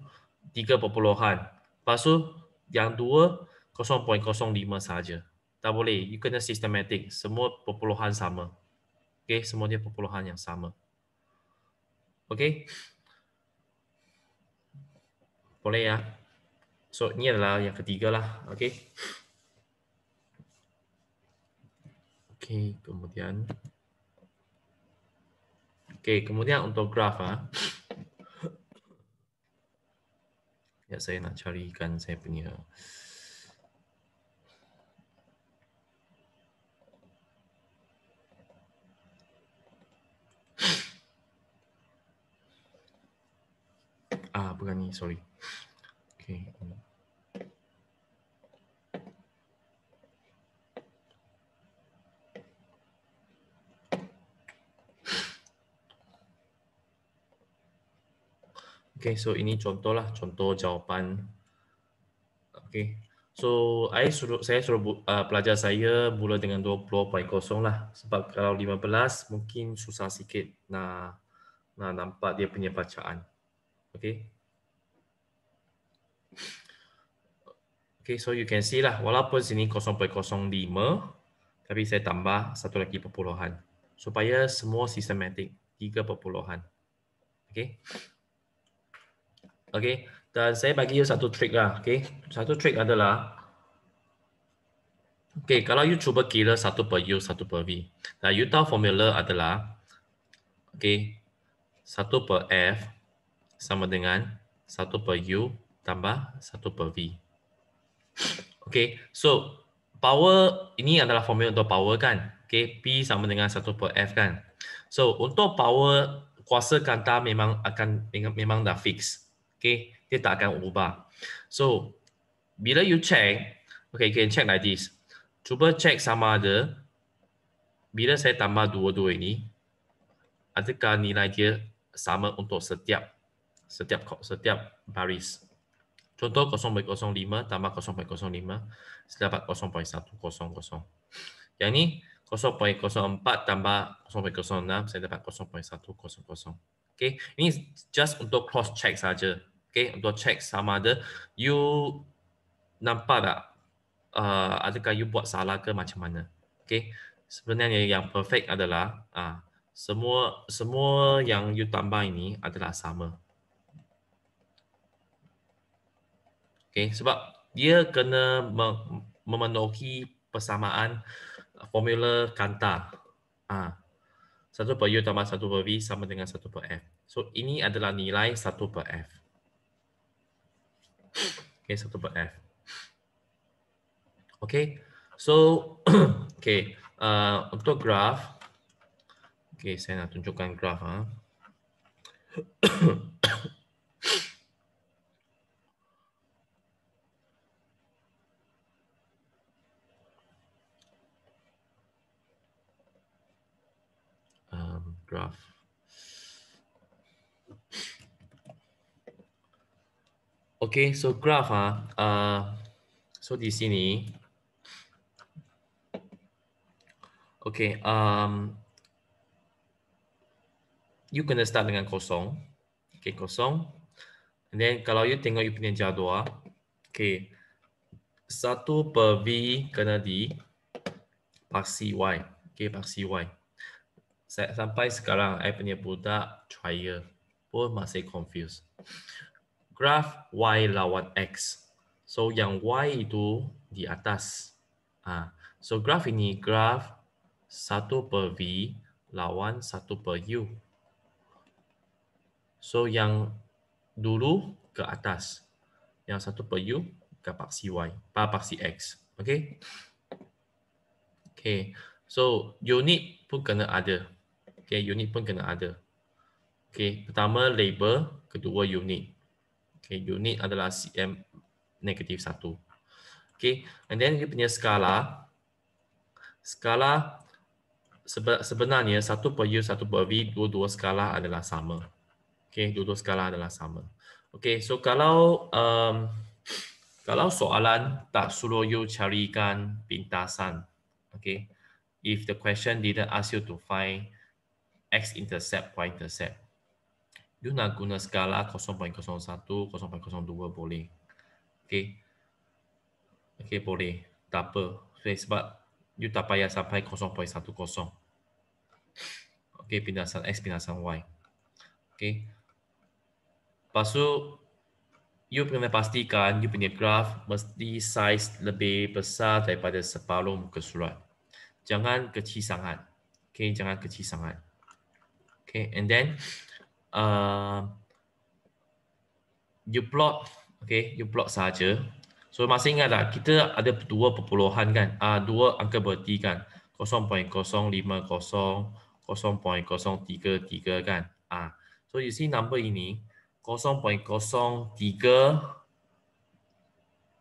3 perpuluhan. Lepas tu yang 2 0.05 saja. Tak boleh, you kena sistematik. Semua perpuluhan sama. Okay, semua dia perpuluhan yang sama. Okay. Boleh ya. So, ini adalah yang ketiga lah. Okay. Okay, kemudian. Okay, kemudian untuk graf. Ya, saya nak carikan saya punya. Bukan ni, sorry. Okay. Okay, so ini contohlah, contoh jawapan. Okay, so saya suruh pelajar saya mula dengan 20.0 lah. Sebab kalau 15 mungkin susah sikit nak Nah, nampak dia punya bacaan. Okay. Okay, so you can see lah, walaupun sini 0.05, tapi saya tambah satu lagi perpuluhan. Supaya semua sistematik, 3 perpuluhan. Okay. Okay, dan saya bagi you satu trik lah. Okay, satu trik adalah, okay, kalau you cuba kira 1 per U, 1 per V. Nah, you tahu formula adalah, okay, 1 per F sama dengan 1 per U tambah 1 per V. Okay, so power ini adalah formula untuk power kan. Okay, P sama dengan 1 per F kan. So untuk power, kuasa kanta memang dah fix. Okay, dia tak akan ubah. So bila you check, okay, you can check like this. Cuba check sama ada bila saya tambah dua-dua ini, adakah nilai dia sama untuk setiap baris. Contoh 0.05 tambah 0.05 dapat 0.100. Yang ini 0.04 tambah 0.06 saya dapat 0.100. Okay, ini just untuk cross check saja. Okay, untuk check sama ada you nampak tak adakah you buat salah ke macam mana. Okay, sebenarnya yang perfect adalah semua yang you tambah ini adalah sama. Okay, sebab dia kena memenuhi persamaan formula kanta. 1 per U tambah 1 per V sama dengan 1 per F. So, ini adalah nilai 1 per F. Okay, 1 per F. Okay, so, okay, untuk graf, okay, saya nak tunjukkan graf. Graf. Okay, so graf, so di sini, okay, you kena start dengan kosong. Okay, kosong. And then kalau you tengok you punya jadual, okay, 1 per V kena di paksi Y. Okay, paksi Y. Sampai sekarang, saya punya budak trial pun masih confused. Graf Y lawan X. So, yang Y itu di atas. So, graf ini graf 1 per V lawan 1 per U. So, yang dulu ke atas. Yang 1 per U ke paksi Y, paksi X. Okay? Okay. So, unit pun kena ada. Okay, unit pun kena ada. Okay, pertama label, kedua unit. Okay, unit adalah cm -1. Okay, and then dia punya skala. Skala sebenarnya 1 per U, 1 per V, dua-dua skala adalah sama. Okay, dua-dua skala adalah sama. Okay, so kalau soalan tak suruh you carikan pintasan, okay, if the question didn't ask you to find x-intercept, y-intercept, you nak guna skala 0.01, 0.02 boleh. Okay. Okay, boleh. Tak apa. Sebab you tak payah sampai 0.10. Okay, pindasan x, pindasan y. Okay. Lepas tu, you kena pastikan you punya graf mesti saiz lebih besar daripada separuh muka surat. Jangan kecil sangat. Okay, jangan kecil sangat. Okay, and then you plot, okay, you plot saja. So masih ingat tak, kita ada dua perpuluhan kan, dua angka berti kan, 0.050, 0.033 kan. So you see number ini 0.033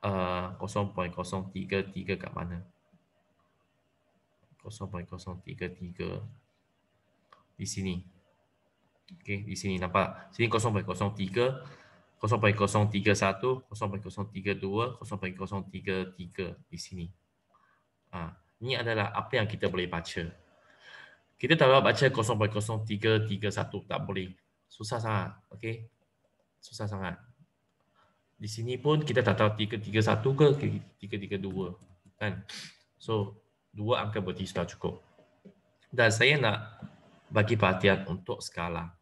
0.033 kat mana? 0.033 di sini. Okay, di sini nampak. Sini 0.03, 0.031, 0.032, 0.033 di sini. Ini adalah apa yang kita boleh baca. Kita tak dapat baca 0.0331, tak boleh. Susah sangat. Okey. Susah sangat. Di sini pun kita tak tahu 331 ke 332 kan. So, dua angka berarti sudah cukup. Dan saya nak bagi perhatian untuk skala.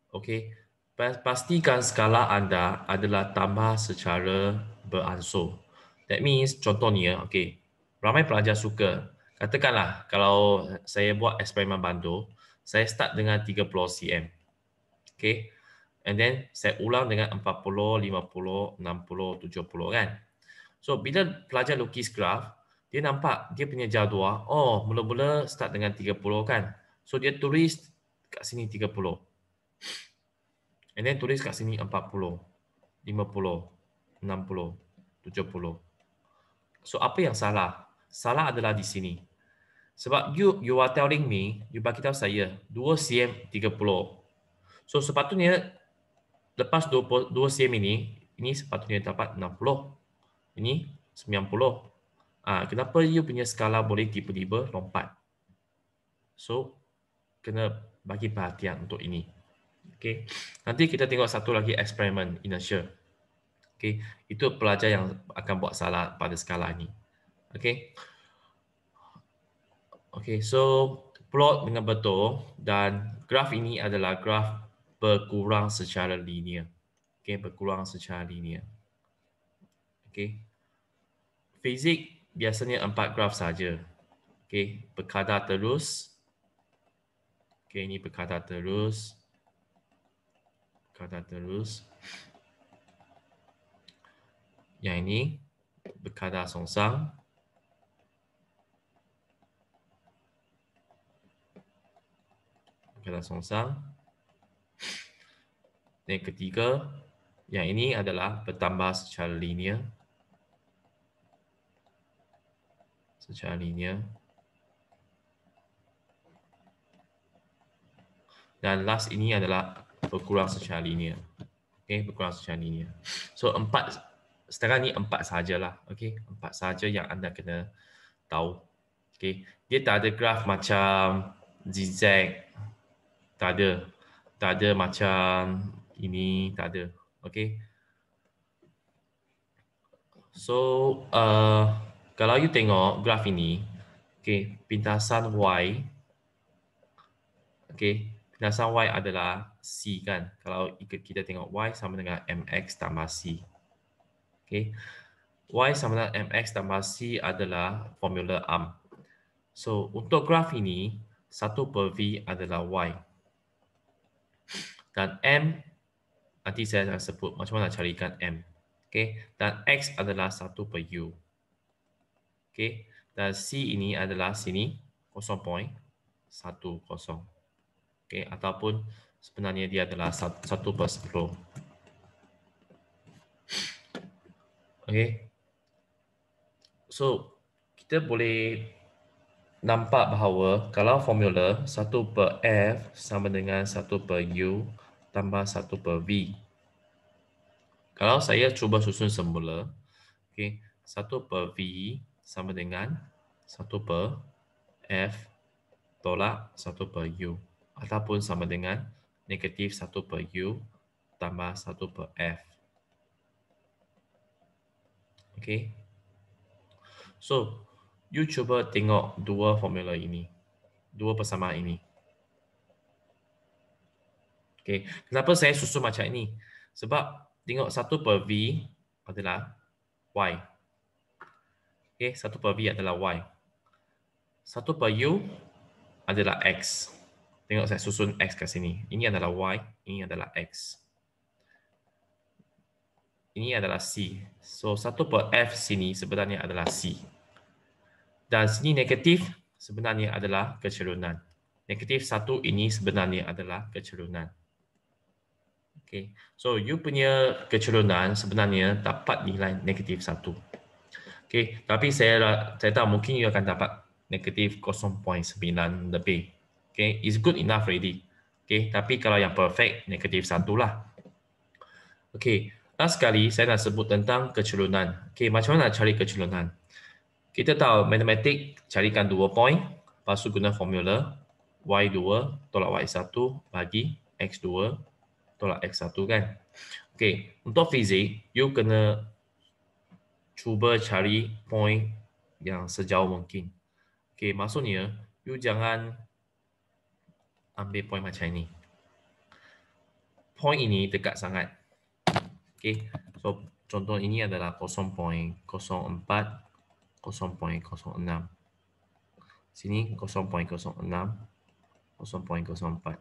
Okey. Pastikan skala anda adalah tambah secara beransur. That means contohnya, okey, ramai pelajar suka. Katakanlah kalau saya buat eksperimen bandur, saya start dengan 30 cm. Okey. And then saya ulang dengan 40, 50, 60, 70 kan. So bila pelajar lukis graf, dia nampak dia punya jadual, oh mula-mula start dengan 30 kan. So dia tulis kat sini 30. And then tulis kat sini 40, 50, 60, 70. So apa yang salah? Salah adalah di sini. Sebab you are telling me, you bagi tahu saya 2 cm 30. So sepatutnya lepas 2 cm ini sepatutnya dapat 60. Ini 90. Kenapa you punya skala boleh tiba-tiba lompat? So, kena bagi perhatian untuk ini. Okay. Nanti kita tengok satu lagi eksperimen inertia. Okay. Itu pelajar yang akan buat salah pada skala ini. Okay. Okay, so plot dengan betul dan graf ini adalah graf berkurang secara linear. Okay, berkurang secara linear. Okay. Fizik biasanya 4 graf saja. Okay, berkadar terus. Okay, ini berkadar terus. Berkadar terus. Yang ini berkadar songsang. Berkadar songsang. Dan yang ketiga, yang ini adalah bertambah secara linear. Secara linear. Dan last ini adalah berkurang secara linear. Okay, berkurang secara linear. So, sekarang ni 4 sahajalah. Okay, 4 sahaja yang anda kena tahu. Okay, dia tak ada graf macam zigzag. Tak ada. Tak ada macam ini, tak ada. Okay. So, kalau you tengok graf ini, okay, pintasan Y, okay, pintasan Y adalah C kan. Kalau kita tengok Y sama dengan MX tambah C. Okay. Y sama dengan MX tambah C adalah formula ARM. So, untuk graf ini, 1/V adalah Y. Dan M, nanti saya akan sebut macam mana carikan M. Okay. Dan X adalah 1/U. Okay. Dan C ini adalah sini 0.10. Okay. Ataupun sebenarnya dia adalah 1/10. Okay. So, kita boleh nampak bahawa kalau formula 1/F sama dengan 1/U tambah 1/V. Kalau saya cuba susun semula, okay, 1/V sama dengan 1/F tolak 1/U ataupun sama dengan negatif 1/U tambah 1/F. Okay. So, you cuba tengok dua formula ini, dua persamaan ini. Okay. Kenapa saya susun macam ini? Sebab tengok 1/V adalah Y. Okay, 1/V adalah Y. 1/U adalah X. Tengok saya susun X kat sini. Ini adalah Y, ini adalah X. Ini adalah C. So, 1/F sini sebenarnya adalah C. Dan sini negatif sebenarnya adalah kecerunan. Negatif 1 ini sebenarnya adalah kecerunan. Okay. So, you punya kecerunan sebenarnya dapat nilai negatif 1. Okay. Tapi saya tahu mungkin you akan dapat negatif 0.9 lebih. Okay. It's good enough already. Okay. Tapi kalau yang perfect, negatif 1 lah. Okay. Last sekali saya nak sebut tentang kecerunan. Okay. Macam mana nak cari kecerunan? Kita tahu matematik carikan 2 point, lepas tu guna formula. Y2 tolak Y1 bagi X2 tolak X1 kan. Okey, untuk fizik, you kena cuba cari point yang sejauh mungkin. Okey, maksudnya, you jangan ambil point macam ini. Point ini dekat sangat. Okey, so contoh ini adalah 0.04, 0.06. Sini 0.06, 0.04.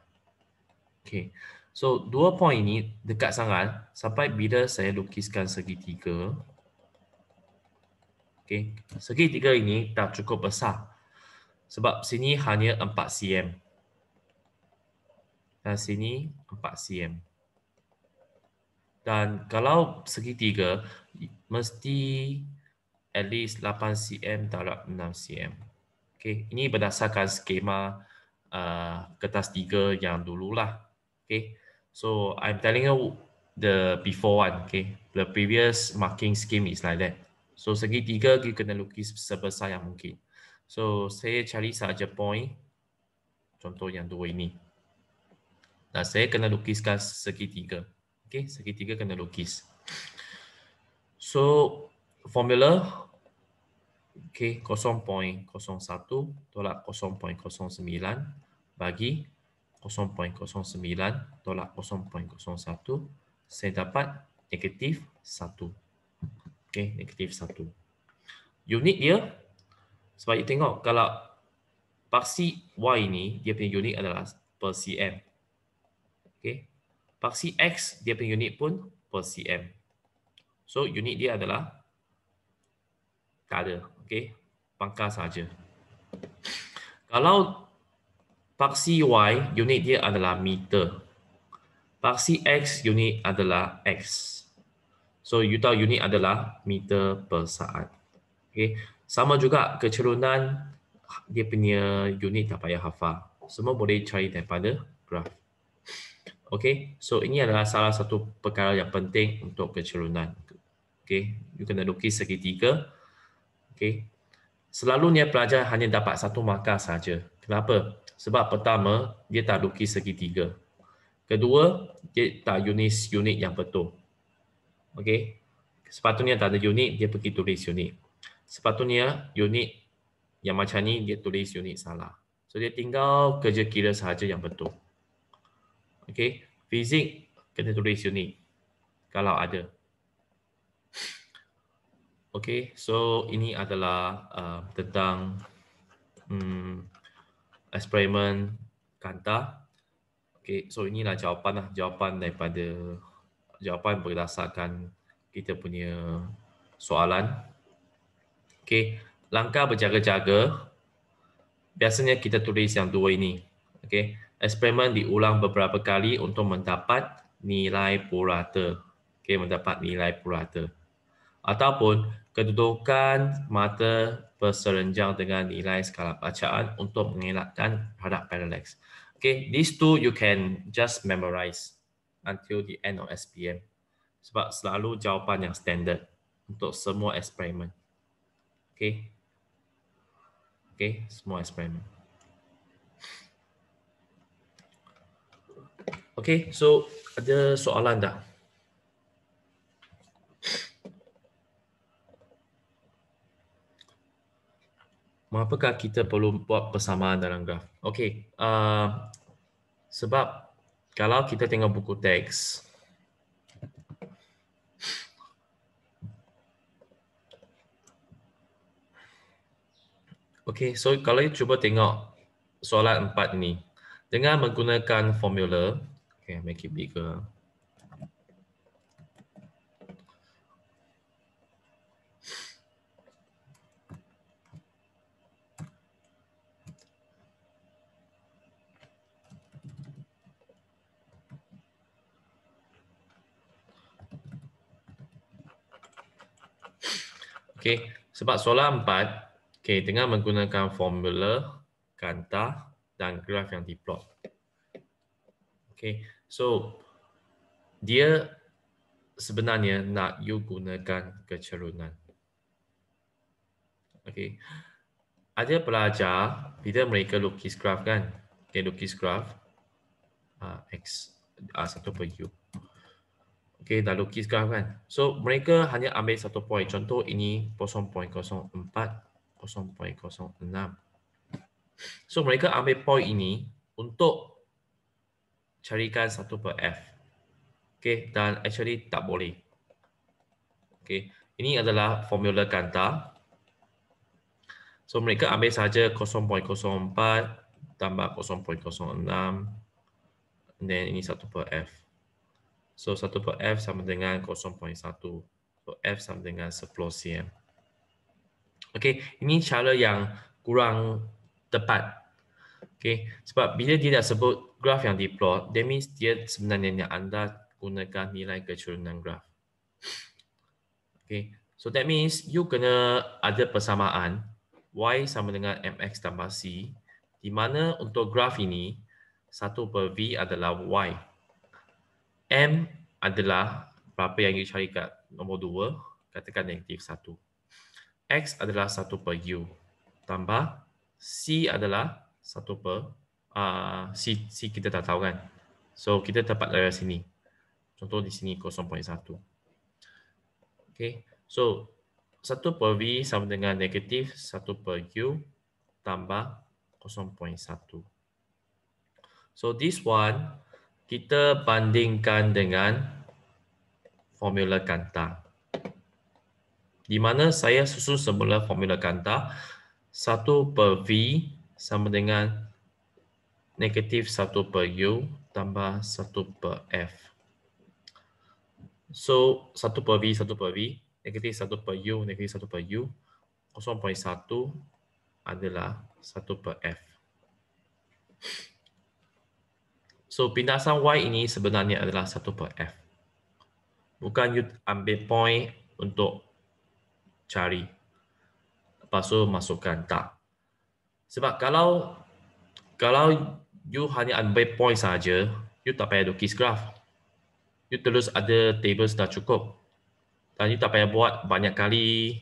Okey. So, dua point ini dekat sangat sampai bila saya lukiskan segitiga. Okey. Segitiga ini tak cukup besar. Sebab sini hanya 4 cm. Dan sini 4 cm. Dan kalau segitiga, mesti at least 8 cm darab 6 cm. Okay, ini berdasarkan skema kertas 3 yang dululah. Okay, so I'm telling you the before one. Okay, the previous marking scheme is like that. So segitiga kita kena lukis sebesar yang mungkin. So saya cari saja point. Contoh yang dua ini. Dan saya kena lukiskan segitiga. Okay, segitiga kena lukis. So formula. Okay, 0.01 tolak 0.09 bagi 0.09 tolak 0.01, saya dapat negatif 1. Okay, negatif 1. Unit dia, sebab you tengok kalau paksi Y ini, dia punya unit adalah per cm. Okay, paksi X, dia punya unit pun per cm. So, unit dia adalah tak ada. Okay, pangkal saja. Kalau paksi Y, unit dia adalah meter. Paksi X, unit adalah X. So, you tahu unit adalah meter per saat. Okay. Sama juga kecerunan, dia punya unit tak payah hafal. Semua boleh cari daripada graf. Okay. So, ini adalah salah satu perkara yang penting untuk kecerunan. Okay. You kena lukis segitiga. Okay. Selalunya pelajar hanya dapat satu markah saja. Kenapa? Sebab pertama, dia tak lukis segitiga. Kedua, dia tak unit yang betul. Okey. Sepatutnya tak ada unit, dia pergi tulis unit. Sepatutnya unit yang macam ni, dia tulis unit salah. So, dia tinggal kerja kira sahaja yang betul. Okey. Fizik, kena tulis unit. Kalau ada. Okey. So, ini adalah tentang eksperimen Kanta. Okey, so inilah jawapan lah. Jawapan berdasarkan kita punya soalan. Okey, langkah berjaga-jaga. Biasanya kita tulis yang dua ini. Okey, eksperimen diulang beberapa kali untuk mendapat nilai purata. Okey, mendapat nilai purata. Ataupun kedudukan mata berserenjang dengan nilai skala bacaan untuk mengelakkan hadap parallax. Okay, these two you can just memorize until the end of SPM. Sebab selalu jawapan yang standard untuk semua eksperimen. Okay. Okay, semua eksperimen. Okay, so ada soalan tak? Mengapakah kita perlu buat persamaan dalam graf? Okey, sebab kalau kita tengok buku teks, okey, so kalau you cuba tengok soalan 4 ni, dengan menggunakan formula, okay, make it bigger. Okey, sebab soalan 4, okey, dengan menggunakan formula, kanta dan graf yang diplot. Okey, so dia sebenarnya nak you gunakan kecerunan. Okey. Ada pelajar bila mereka lukis graf kan, Okay, lukis graf X 1 per U. Okay, dah lukis graf kan. So, mereka hanya ambil satu point. Contoh ini 0.04, 0.06. So, mereka ambil point ini untuk carikan 1 per F. Okay, dan actually tak boleh. Okay, ini adalah formula kanta. So, mereka ambil saja 0.04 tambah 0.06. And then ini 1 per F. So, 1 per F sama dengan 0.1. So, F sama dengan 10 cm. Okay, ini cara yang kurang tepat. Okay, sebab bila dia dah sebut graf yang diplot, that means dia sebenarnya anda gunakan nilai kecurunan graf. Okay, so that means you kena ada persamaan Y sama dengan MX tambah C, di mana untuk graf ini, 1 per V adalah Y. M adalah berapa yang you cari kat nombor 2, katakan negatif 1. X adalah 1 per U. Tambah C adalah 1 per C kita dah tahu kan. So kita dapat dari sini. Contoh di sini 0.1. Okay. So 1 per V sama dengan negatif 1 per U tambah 0.1. So this one kita bandingkan dengan formula kanta. Di mana saya susun semula formula kanta 1 per V sama dengan negatif 1 per U tambah 1 per F. So 1 per V, 1 per V, negatif 1 per U, negatif 1 per U, 0.1 adalah 1 per F. So pindasan Y ini sebenarnya adalah 1 per F. Bukan you ambil point untuk cari. Lepas tu masukkan, tak. Sebab kalau you hanya ambil point saja, you tak payah lukis graf. You terus ada table sudah cukup. Dan you tak payah buat banyak kali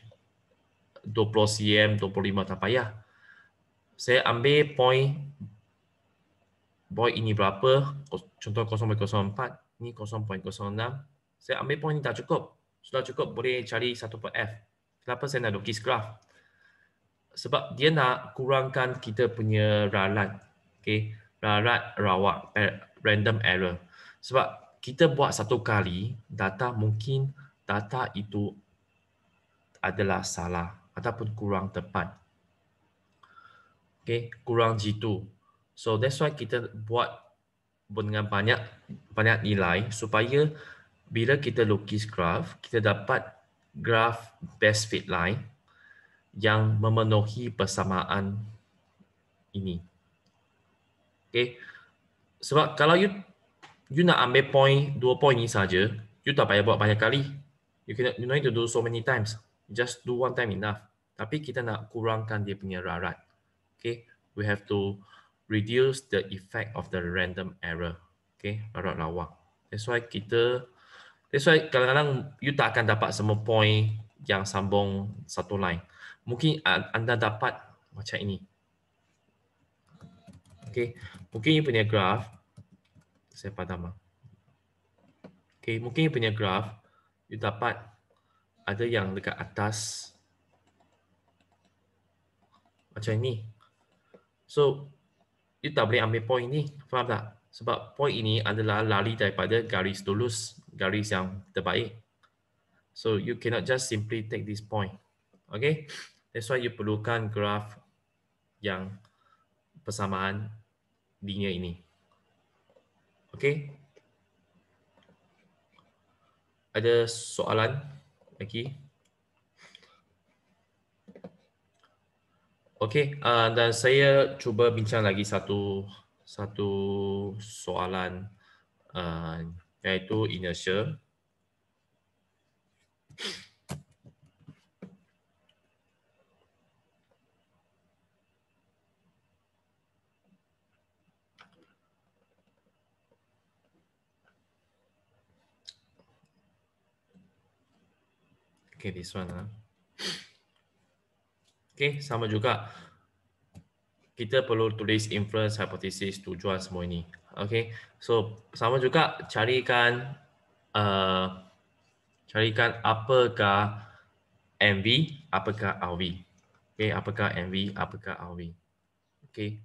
20 cm, 25 tak payah. Saya ambil point ini berapa, contoh 0.04, ini 0.06. Saya ambil point ini dah cukup. Sudah cukup, boleh cari 1 per F. Kenapa saya nak lukis graf? Sebab dia nak kurangkan kita punya ralat. Okay? Ralat rawak, random error. Sebab kita buat satu kali, mungkin data itu adalah salah ataupun kurang tepat. Okay? Kurang jitu. So that's why kita buat dengan banyak nilai supaya bila kita lukis graf, kita dapat graf best fit line yang memenuhi persamaan ini. Okay. Sebab kalau you nak ambil point, 2 point ini saja, you tak payah buat banyak kali. You don't need to do so many times. Just do one time enough. Tapi kita nak kurangkan dia punya rarat. Okay. We have to reduce the effect of the random error. Okay. Rarat lawak. That's why kadang-kadang you tak akan dapat semua point yang sambung satu line. Mungkin anda dapat macam ini. Okay. Mungkin you punya graf, saya padam. Okay. Mungkin you punya graf, you dapat ada yang dekat atas macam ini. So, you tak boleh ambil point ni. Faham tak? Sebab point ini adalah lari daripada garis lurus, garis yang terbaik. So, you cannot just simply take this point. Okay? That's why you perlukan graf yang persamaan linear ini. Okay? Ada soalan lagi? Okay, dan saya cuba bincang lagi satu soalan iaitu inertia. Okay, this one. Okay, sama juga. kita perlu tulis inference, hypothesis, tujuan semua ini. Okay, so sama juga carikan apakah MV, apakah RV. Okay, apakah MV, apakah RV. Okay,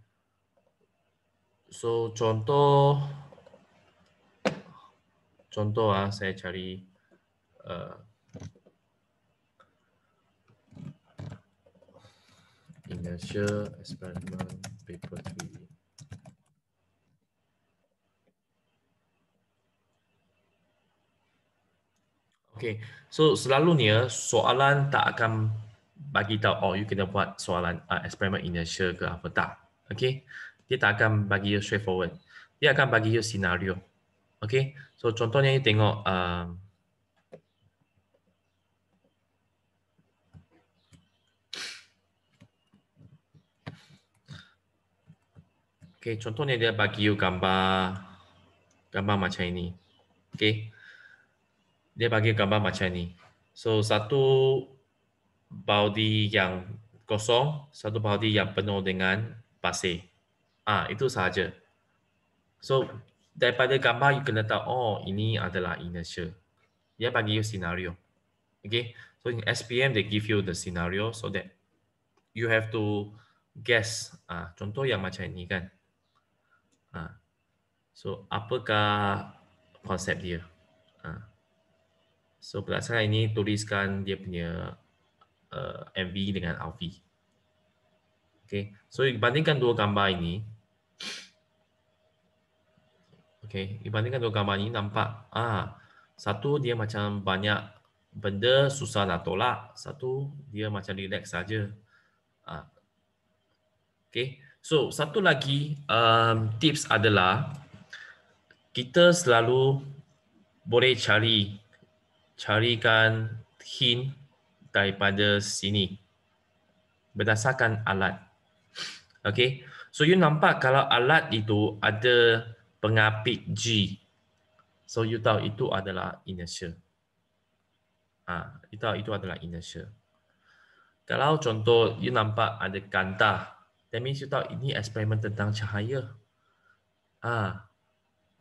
so contoh saya cari inertia experiment paper 3. Okay, so selalunya soalan tak akan bagi tahu, oh, you kena buat soalan eksperimen inertia ke apa, tak. Okay, dia tak akan bagi you straightforward. Dia akan bagi you senario. Okay, so contohnya you tengok okay, contohnya dia bagi you gambar macam ini. Okay, dia bagi gambar macam ini. So satu baudi yang kosong, satu baudi yang penuh dengan pasir. Itu sahaja. So daripada gambar you kena tahu, oh, ini adalah inertia. Dia bagi you scenario. Okay, so in SPM they give you the scenario so that you have to guess. Contoh yang macam ini kan. So apakah konsep dia? So berdasarkan ini tuliskan dia punya MV dengan RV. Okay, so bandingkan dua gambar ini. Okay, dibandingkan dua gambar ini nampak satu dia macam banyak benda susah nak tolak, satu dia macam relax saja. Okay, so satu lagi tips adalah kita selalu boleh carikan hint daripada sini berdasarkan alat. Okay, so you nampak kalau alat itu ada pengapit G, so you tahu itu adalah inertia. Itu adalah inertia. Kalau contoh you nampak ada kantah, that means you tahu ini eksperimen tentang cahaya.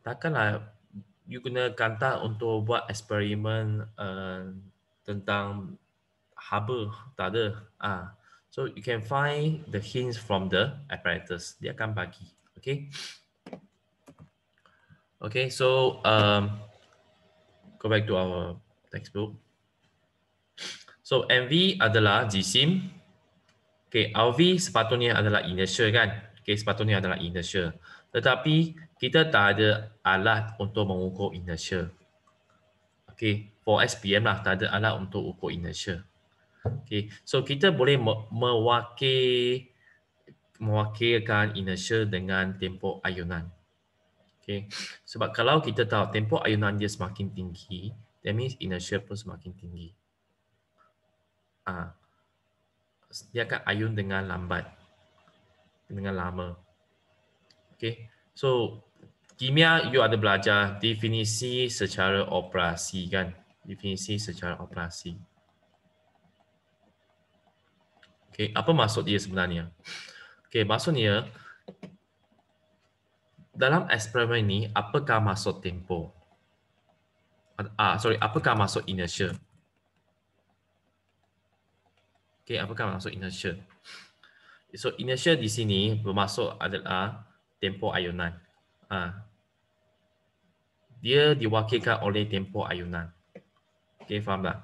Takkanlah you guna kantah untuk buat eksperimen tentang haba, tak ada. So you can find the hints from the apparatus. Dia akan bagi. Okay. Okay, so go back to our textbook. So MV adalah jisim. Okay, RV sepatutnya adalah inertia kan. Okay, sepatutnya adalah inertia. Tetapi kita tak ada alat untuk mengukur inertia. Okay, for SPM lah, tak ada alat untuk ukur inertia. Okay, so kita boleh mewakilkan inertia dengan tempoh ayunan. Okay, sebab kalau kita tahu tempoh ayunan dia semakin tinggi, that means inertia pun semakin tinggi. Dia akan ayun dengan lambat, dengan lama. Okay, so kimia you ada belajar definisi secara operasi kan? Definisi secara operasi. Okay, apa maksud dia sebenarnya? Okay, maksudnya dalam eksperimen ini apakah maksud tempoh? Apakah maksud inertia? Okay, apakah maksud inertia? So inertia di sini bermaksud adalah tempoh ayunan. Dia diwakilkan oleh tempoh ayunan. Okay, faham tak?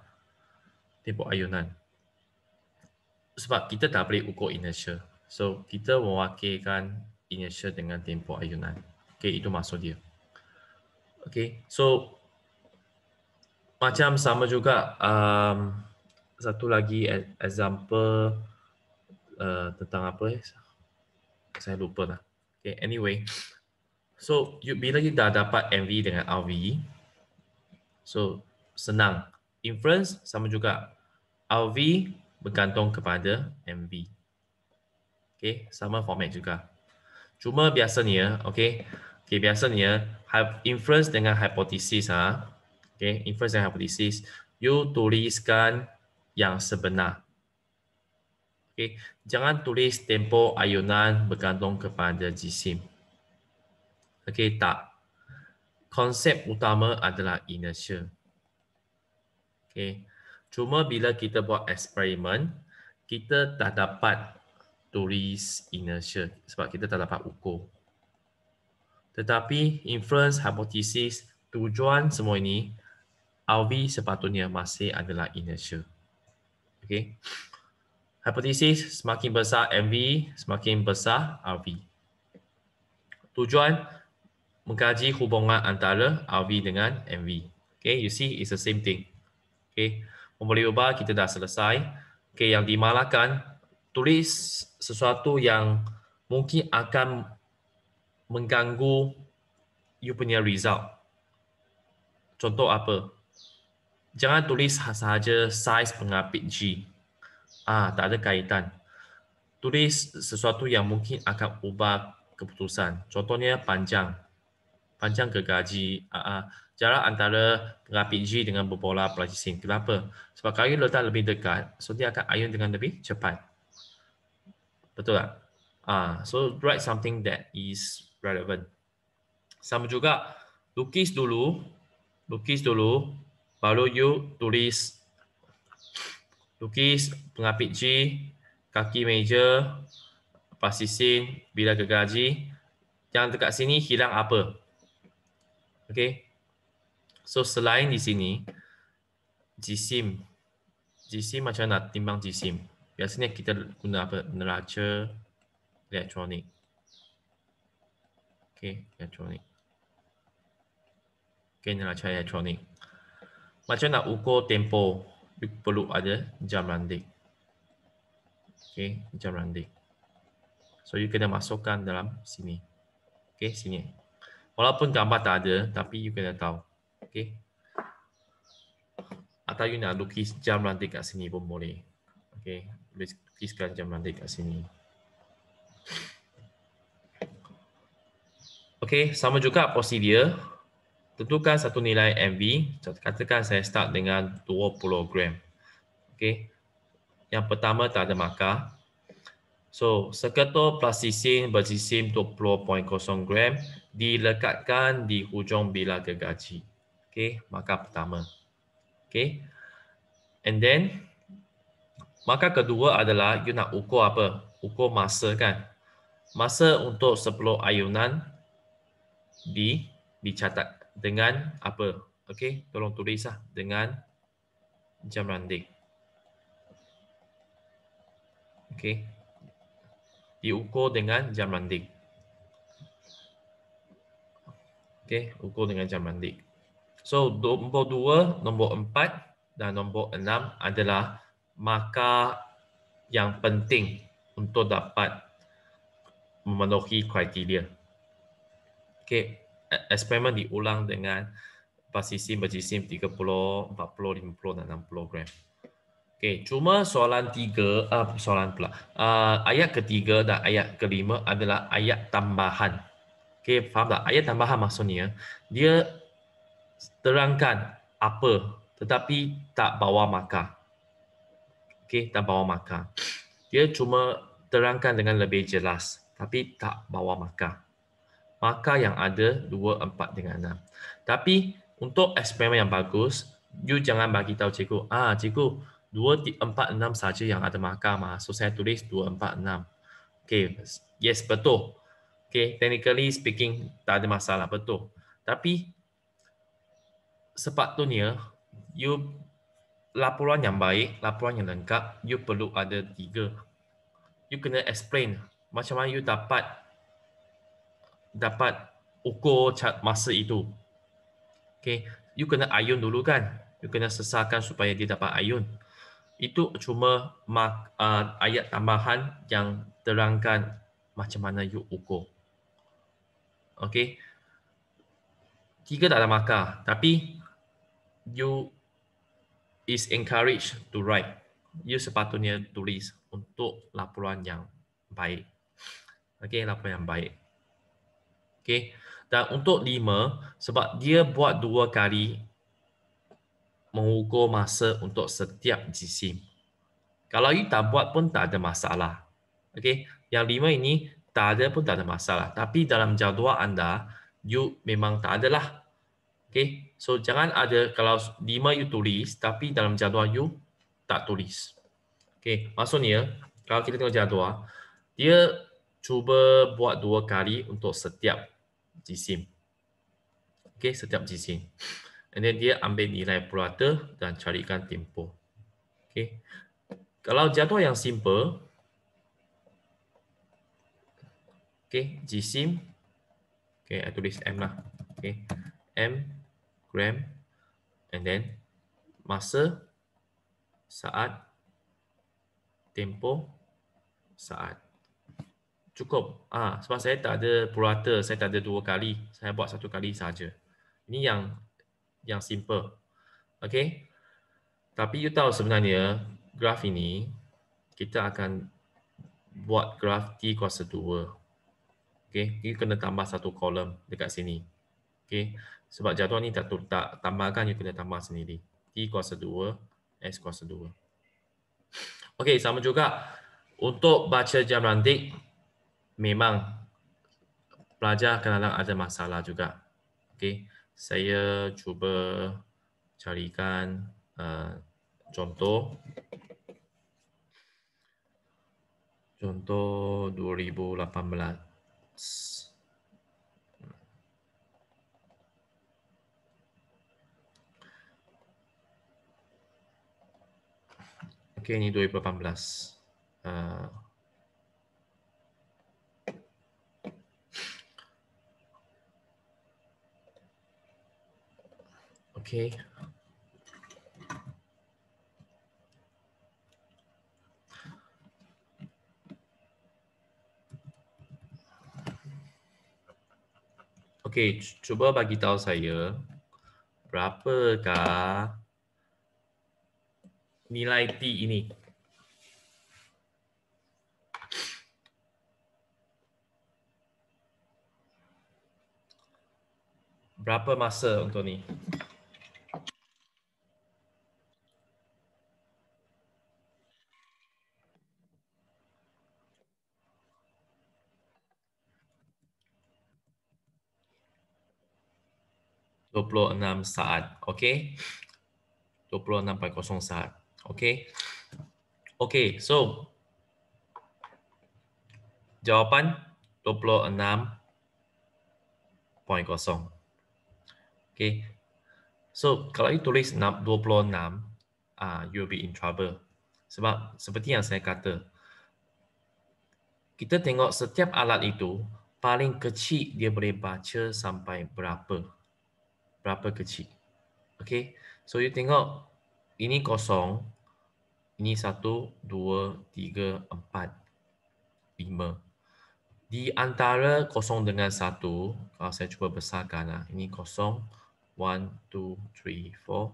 Tempoh ayunan. Sebab kita tak boleh ukur inertia. So, kita mewakilkan inertia dengan tempoh ayunan. Okay, itu maksud dia. Okay, so macam sama juga satu lagi example tentang apa? Saya lupa lah. Okay, anyway. So, bila you dah dapat MV dengan RV, so senang. Inference sama juga. RV bergantung kepada MV. Okay, sama format juga. Cuma biasanya, biasanya inference dengan hipotesis, inference dengan hipotesis, you tuliskan yang sebenar. Okay. Jangan tulis tempoh ayunan bergantung kepada jisim. Okay, tak. Konsep utama adalah inertia. Okay. Cuma bila kita buat eksperimen, kita tak dapat tulis inertia sebab kita tak dapat ukur. Tetapi inference, hipotesis, tujuan semua ini, RV sepatutnya masih adalah inertia. Okay. Hipotesis semakin besar MV, semakin besar RV. Tujuan mengkaji hubungan antara RV dengan MV. Okay, you see it's the same thing. Okay, boleh ubah kita dah selesai. Okay, yang dimalahkan tulis sesuatu yang mungkin akan mengganggu you punya result. Contoh apa? Jangan tulis sahaja saiz pengapit G. Tak ada kaitan. Tulis sesuatu yang mungkin akan ubah keputusan. Contohnya panjang gergaji, jarak antara pengapit G dengan berbola pelajisim. Kenapa? Sebab kalau you letak lebih dekat, so dia akan ayun dengan lebih cepat. Betul tak? So write something that is relevant. Sama juga, lukis dulu, baru you tulis lukis pengapit G, kaki meja, pelajisim, bilah gergaji. Yang dekat sini hilang apa? Okay. So selain di sini, jisim macam nak timbang jisim. Biasanya kita guna apa? Neraca elektronik. Okay, elektronik. Okay, neraca elektronik. Macam nak ukur tempoh, you perlu ada jam randik. Okay, jam randik. So you kena masukkan dalam sini. Okay, sini. Walaupun gambar tak ada, tapi you kena tahu. Okay. Atau you nak lukis jam randik kat sini pun boleh. Okay, lukiskan jam randik kat sini. Okay, sama juga prosedur. Tentukan satu nilai MV. Katakan saya start dengan 20 gram. Okay. Yang pertama tak ada markah. So, seketul pelajisim berjisim 20.0 gram dilekatkan di hujung bilah gergaji. Okay, markah pertama. Okay. And then, markah kedua adalah you nak ukur apa? Ukur masa kan? Masa untuk 10 ayunan dicatat dengan apa? Okey, tolong tulislah dengan jam randik. Okey. Diukur dengan jam randik. Okey, ukur dengan jam randik. So, nombor 2, nombor 4 dan nombor 6 adalah markah yang penting untuk dapat memenuhi kriteria. Okey, eksperimen diulang dengan pelajisim berjisim 30, 40, 50 dan 60 gram. Okey, cuma soalan ayat ketiga dan ayat kelima adalah ayat tambahan. Okey, faham tak? Ayat tambahan maksudnya dia terangkan apa tetapi tak bawa markah. Okey, tak bawa markah. Dia cuma terangkan dengan lebih jelas tapi tak bawa markah. Markah yang ada 2, 4 dengan 6. Tapi untuk eksperimen yang bagus, you jangan bagi tahu cikgu, cikgu 2, 4, 6 saja yang ada markah mah. So saya tulis 2, 4, 6. Okay, yes betul. Okay, technically speaking tak ada masalah, betul. Tapi sepatutnya you laporan yang baik, laporan yang lengkap, you perlu ada 3. You kena explain macam mana you dapat ukur masa itu. Okay, you kena ayun dulu kan? You kena sesarkan supaya dia dapat ayun. Itu cuma ayat tambahan yang terangkan macam mana you ukur. Okay, 3 tak ada markah, tapi you is encouraged to write. You sepatutnya tulis untuk laporan yang baik. Okay, laporan yang baik. Okay, dan untuk 5, sebab dia buat 2 kali mengukur masa untuk setiap jisim. Kalau you tak buat pun tak ada masalah. Okey, yang 5 ini tak ada pun tak ada masalah. Tapi dalam jadual anda, you memang tak ada lah. Okey, so jangan ada kalau 5 you tulis tapi dalam jadual you tak tulis. Okey, maksudnya kalau kita tengok jadual, dia cuba buat 2 kali untuk setiap jisim. Okey, setiap jisim. And then dia ambil nilai purata dan carikan tempoh. Okey. Kalau jadual yang simple, okey, jisim, okey, I tulis M lah. Okey. M, gram, and then masa, saat, tempoh, saat. Cukup. Sebab saya tak ada purata, saya tak ada 2 kali. Saya buat 1 kali saja. Ini yang simple. Okey. Tapi you tahu sebenarnya graf ini kita akan buat graf T kuasa 2. Okey, you kena tambah 1 kolom dekat sini. Okey. Sebab jadual ni tak tambahkan, you kena tambah sendiri. T kuasa 2, S kuasa 2. Okey, sama juga untuk baca jam randik memang pelajar kadang-kadang ada masalah juga. Okey, saya cuba carikan contoh 2018. Okey, ini 2018. Okey. Okey, cuba bagi tahu saya berapakah nilai T ini? Berapa masa untuk ni? Dua puluh enam saat. Okey. 26.0 saat. Okey. Okey, so jawapan 26.0. Okey. So, kalau you tulis 26, you'll be in trouble. Sebab seperti yang saya kata, kita tengok setiap alat itu, paling kecil dia boleh baca sampai berapa. Berapa kecil. Okey. So, you tengok ini kosong, ini 1, 2, 3, 4, 5. Di antara kosong dengan 1, kalau saya cuba besarkan, ini kosong, 1, 2, 3, 4,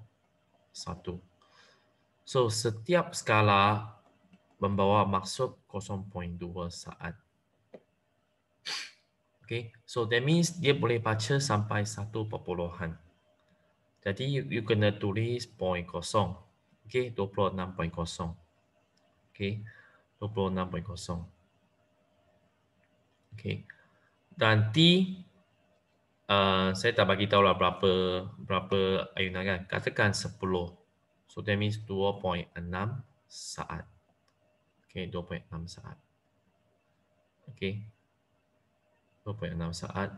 1. So, setiap skala membawa maksud 0.2 saat. Okay, so that means dia boleh baca sampai 1 perpuluhan. Jadi, you kena tulis 0.0. Okay, 26.0. Okay, 26.0. Okay, dan T, saya tak bagi tahu lah berapa ayunan kan. Katakan 10. So, that means 2.6 saat. Okay, 2.6 saat. Okay, 2.6 saat.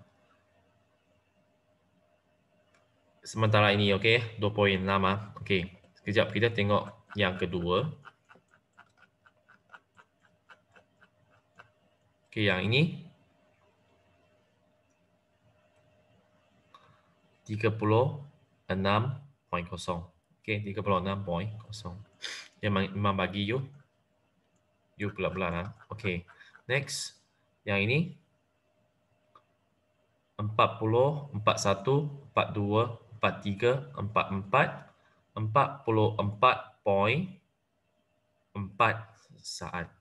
Sementara ini, okay, 2.6 Okay, sekejap kita tengok yang kedua. Okay, yang ini 36.0. Okay, 36.0. Dia memang bagi you pelan-pelan. Okay, next. Yang ini 40, 41, 42, 43, 44, 44.4 saat.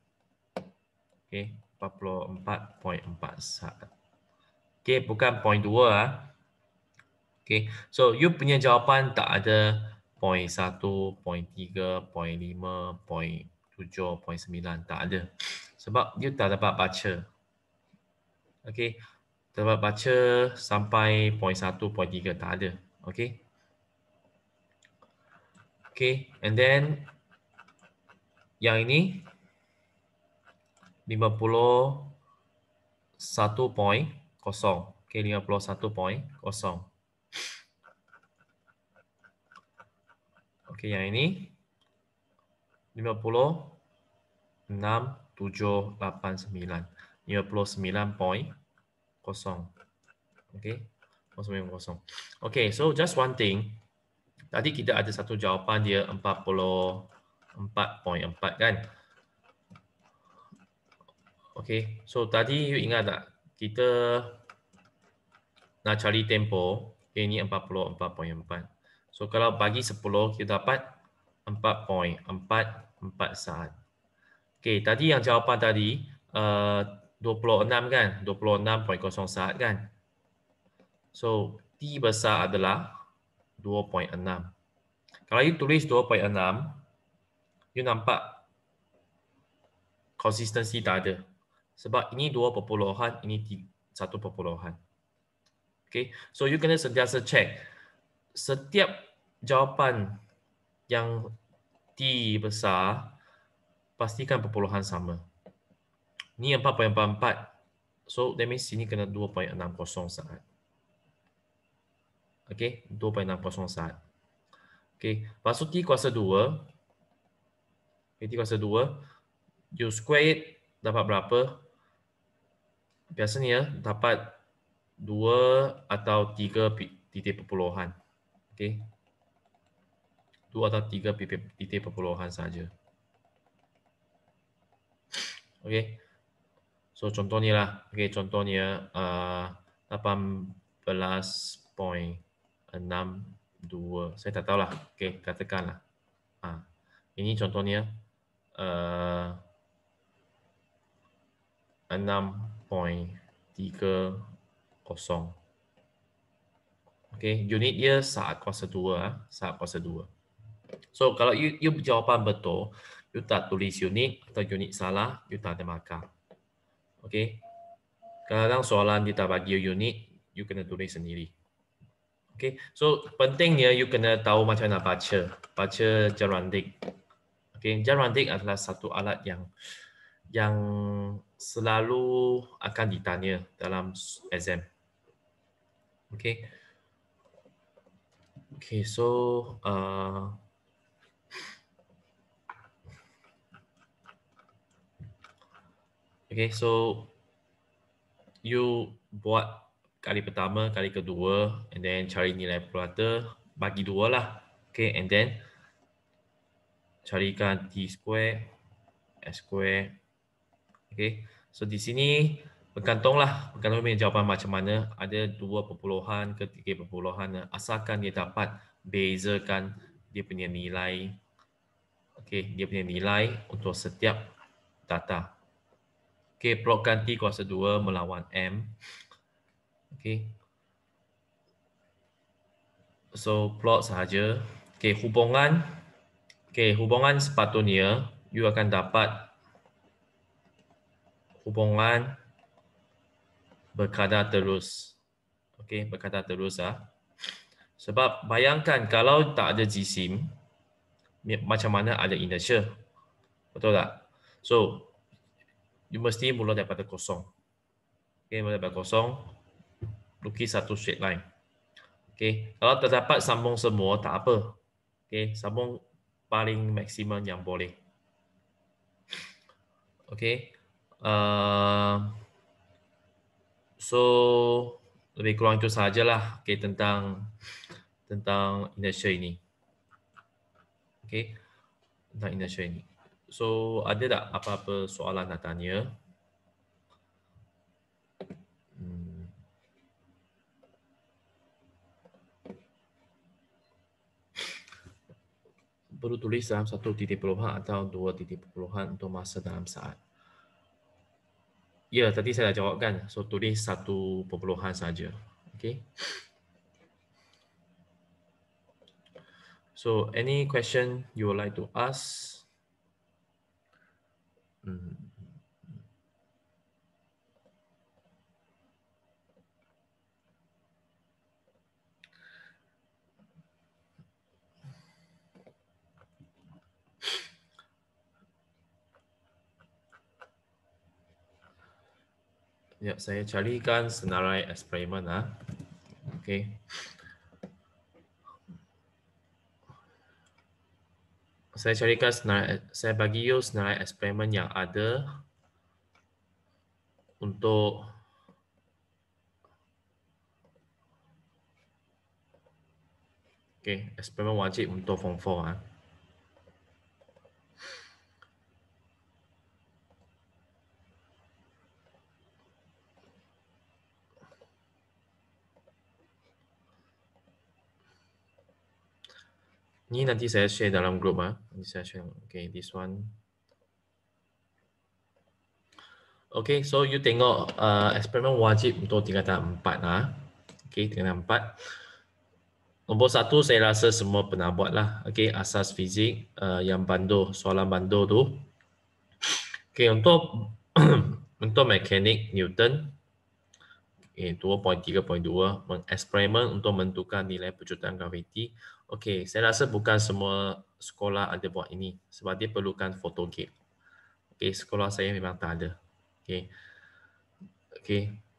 Okay, 44.4 saat. Okay, bukan 0.2 Okay, so you punya jawapan tak ada 0.1, 0.3, 0.5, 7.9. Tak ada. Sebab dia tak dapat baca. Okey. Dapat baca sampai 0.1, 0.3. Tak ada. Okey. Okey. And then yang ini 51.0. Okey, 51.0. Okey, yang ini 56.789. 59.0. Okey. 0.0. Okey, so just one thing. Tadi kita ada satu jawapan dia 44.4 kan? Okey, so tadi you ingat tak? Kita nak cari tempoh. Okay, ini 44.4. So kalau bagi 10, kita dapat 4.44 saat. Okey, tadi yang jawapan tadi 26 kan? 26.0 saat kan? So T besar adalah 2.6. Kalau you tulis 2.6, you nampak konsistensi tak ada. Sebab ini 2 perpuluhan, ini 1 perpuluhan. Okay, so you kena sentiasa check. Setiap jawapan yang T besar, pastikan perpuluhan sama. Ni 4.44. So that means sini kena 2.60 saat. Okay, 2.60 saat. Okay, lepas tu T kuasa 2. Okay, T kuasa 2. You square it, dapat berapa? Biasanya dapat 2 atau 3 titik perpuluhan. Okay. 2 atau 3 titik perpuluhan saja. Okay. So contohnya lah. Okay, contohnya 18.62. Saya tak tahulah. Okay, katakanlah. Ini contohnya 6.30. Okay, unit dia saat kuasa 2. Saat kuasa 2. So, kalau you jawapan betul, you tak tulis unit atau unit salah, you tak ada markah. Okay. Kadang soalan dia tak bagi you unit, you kena tulis sendiri. Okay. So, pentingnya you kena tahu macam mana baca. Baca Jarandik. Okay. Jarandik adalah satu alat yang selalu akan ditanya dalam exam. Okay. Okay, so okay, so you buat kali pertama, kali kedua, and then cari nilai purata, bagi 2 lah. Okay, and then carikan T square, S square. Okay, so di sini bergantunglah punya jawapan macam mana. Ada 2 perpuluhan ke 3 perpuluhan. Asalkan dia dapat bezakan dia punya nilai. Okay, dia punya nilai untuk setiap data. Okay, plotkan T kuasa 2 melawan M. Okay. So, plot sahaja. Okay, hubungan sepatutnya you akan dapat hubungan berkadar terus. Okay, berkadar terus ah. Sebab bayangkan kalau tak ada jisim, macam mana ada inertia. Betul tak? So, you mesti mula daripada kosong. Okay, mula daripada kosong, lukis satu straight line. Okay, kalau terdapat sambung semua, tak apa. Okay, sambung paling maksimum yang boleh. Okay. So, lebih kurang itu sahajalah okay, tentang inertia ini. Okay, tentang inertia ini. So, ada tak apa-apa soalan nak tanya? Perlu tulis dalam 1 titik perpuluhan atau 2 titik perpuluhan untuk masa dalam saat. Ya, tadi saya dah jawabkan. So, tulis 1 perpuluhan saja. Okay. So, any question you would like to ask? Ya, saya carikan senarai eksperimen. Okey. Saya carikan saya bagi you senarai eksperimen yang ada untuk eksperimen wajib untuk Form 4. Ni nanti saya share dalam grup. Nanti saya share. Okay, this one. Okay, so you tengok eksperimen wajib untuk tingkatan 4. Okay, tingkatan 4. Nombor 1 saya rasa semua pernah buat lah. Okay, asas fizik yang bandur, soalan bandur tu. Okay, untuk untuk mekanik Newton, 2.3.2 mengeksperimen untuk menentukan nilai pejutan graviti. Okey, saya rasa bukan semua sekolah ada buat ini sebab dia perlukan photogate. Okey, sekolah saya memang tak ada. Okey,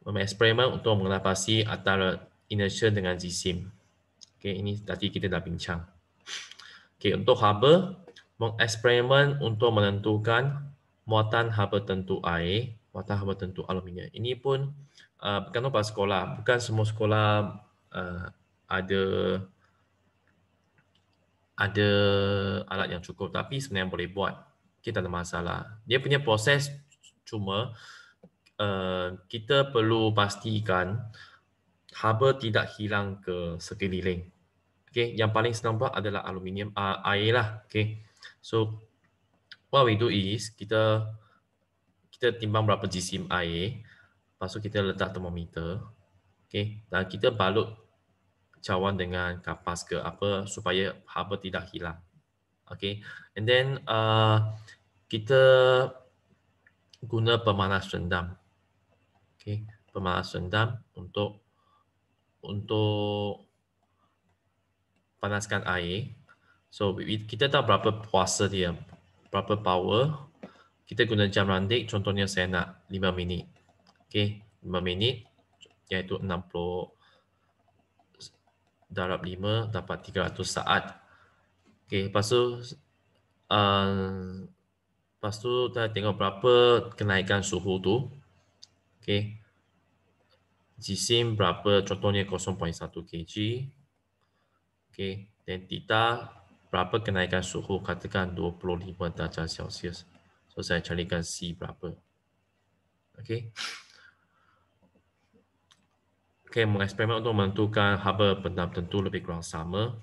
mengeksperimen untuk mengenal pasti antara inertia dengan jisim. Okey, ini tadi kita dah bincang. Okey, untuk haba, mengeksperimen untuk menentukan muatan haba tentu air, muatan haba tentu aluminium. Ini pun bergantung pada sekolah. Bukan semua sekolah ada alat yang cukup, tapi sebenarnya boleh buat. Kita tak ada masalah. Dia punya proses cuma kita perlu pastikan haba tidak hilang ke sekeliling. Okay, yang paling senang buat adalah aluminium air lah. Okay, so what we do is kita timbang berapa jisim air, lepas tu kita letak termometer, okay, dan kita balut cawan dengan kapas ke apa supaya haba tidak hilang. Okay, and then kita guna pemanas rendam. Okay, pemanas rendam untuk panaskan air. So kita tahu berapa puasa dia, berapa power. Kita guna jam randik, contohnya saya nak 5 minit. Okay, 5 minit iaitu 60 darab 5 dapat 300 saat. Okay, lepas tu kita tengok berapa kenaikan suhu tu. Okay, jisim berapa, contohnya 0.1 kg. Okay, dan theta berapa kenaikan suhu, katakan 25 darjah Celsius. So saya carikan C berapa. Okay. Okay, mengeksperimen untuk menentukan haba benda tertentu lebih kurang sama.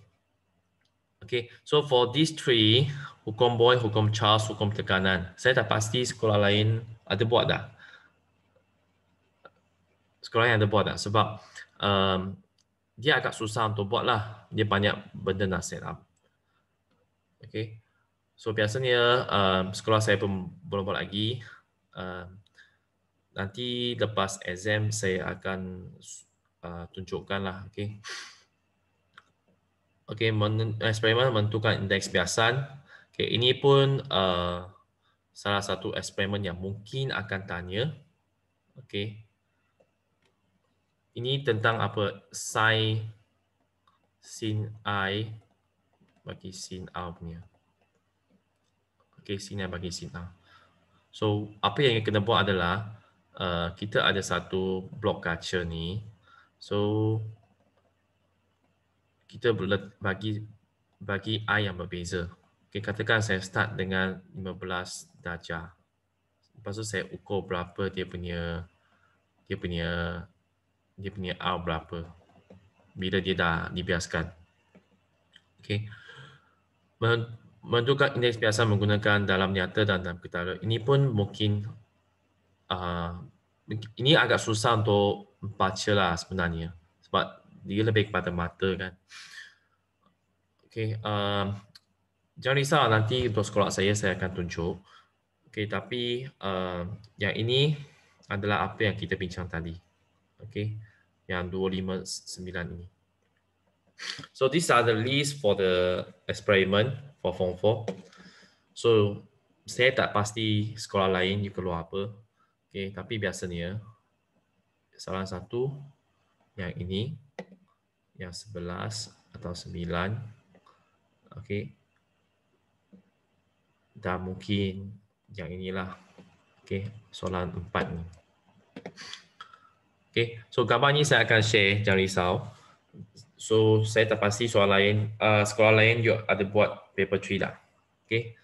Okay, so for these three, hukum Boyle, hukum Charles, hukum tekanan, saya tak pasti sekolah lain ada buat tak? Sekolah yang ada buat tak? Sebab dia agak susah untuk buat lah. Dia banyak benda nak set up. Okay, so biasanya sekolah saya pun belum buat lagi. Nanti lepas exam saya akan tunjukkan lah. Okay. Okey, eksperimen menentukan indeks biasan. Okey, ini pun salah satu eksperimen yang mungkin akan tanya. Okey. Ini tentang apa? Sin I bagi sin A punya. Okey, sin I bagi sin A. So, apa yang kena buat adalah kita ada satu blok kaca ni. So, kita bagi I yang berbeza. Okay, katakan saya start dengan 15 darjah. Lepas tu saya ukur berapa dia punya R berapa bila dia dah dibiaskan. Okay. Menentukan indeks biasa menggunakan dalam nyata dan dalam ketara. Ini pun mungkin ini agak susah untuk baca lah sebenarnya. Sebab dia lebih kepada mata kan. Okay. Jangan risau, nanti untuk sekolah saya akan tunjuk. Okey, tapi yang ini adalah apa yang kita bincang tadi. Okey, yang 259 ini. So these are the list for the experiment for Form 4. So saya tak pasti sekolah lain you keluar apa. Okey, tapi biasanya salah satu yang ini, yang 11 atau 9. Okey. Dan mungkin yang inilah. Okey, soalan 4 ni. Okey, so gambar ni saya akan share, jangan risau. So saya tak pasti soalan lain, sekolah lain you ada buat paper 3 dah. Okey.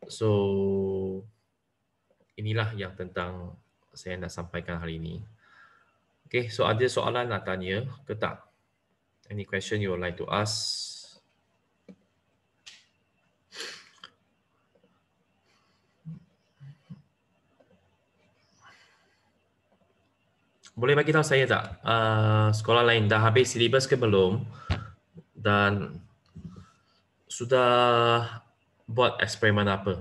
So inilah yang tentang saya nak sampaikan hari ini. Okay, so ada soalan nak tanya ke tak? Any question you would like to ask? Boleh bagi tahu saya tak? Sekolah lain dah habis silibus ke belum? Dan sudah buat eksperimen apa?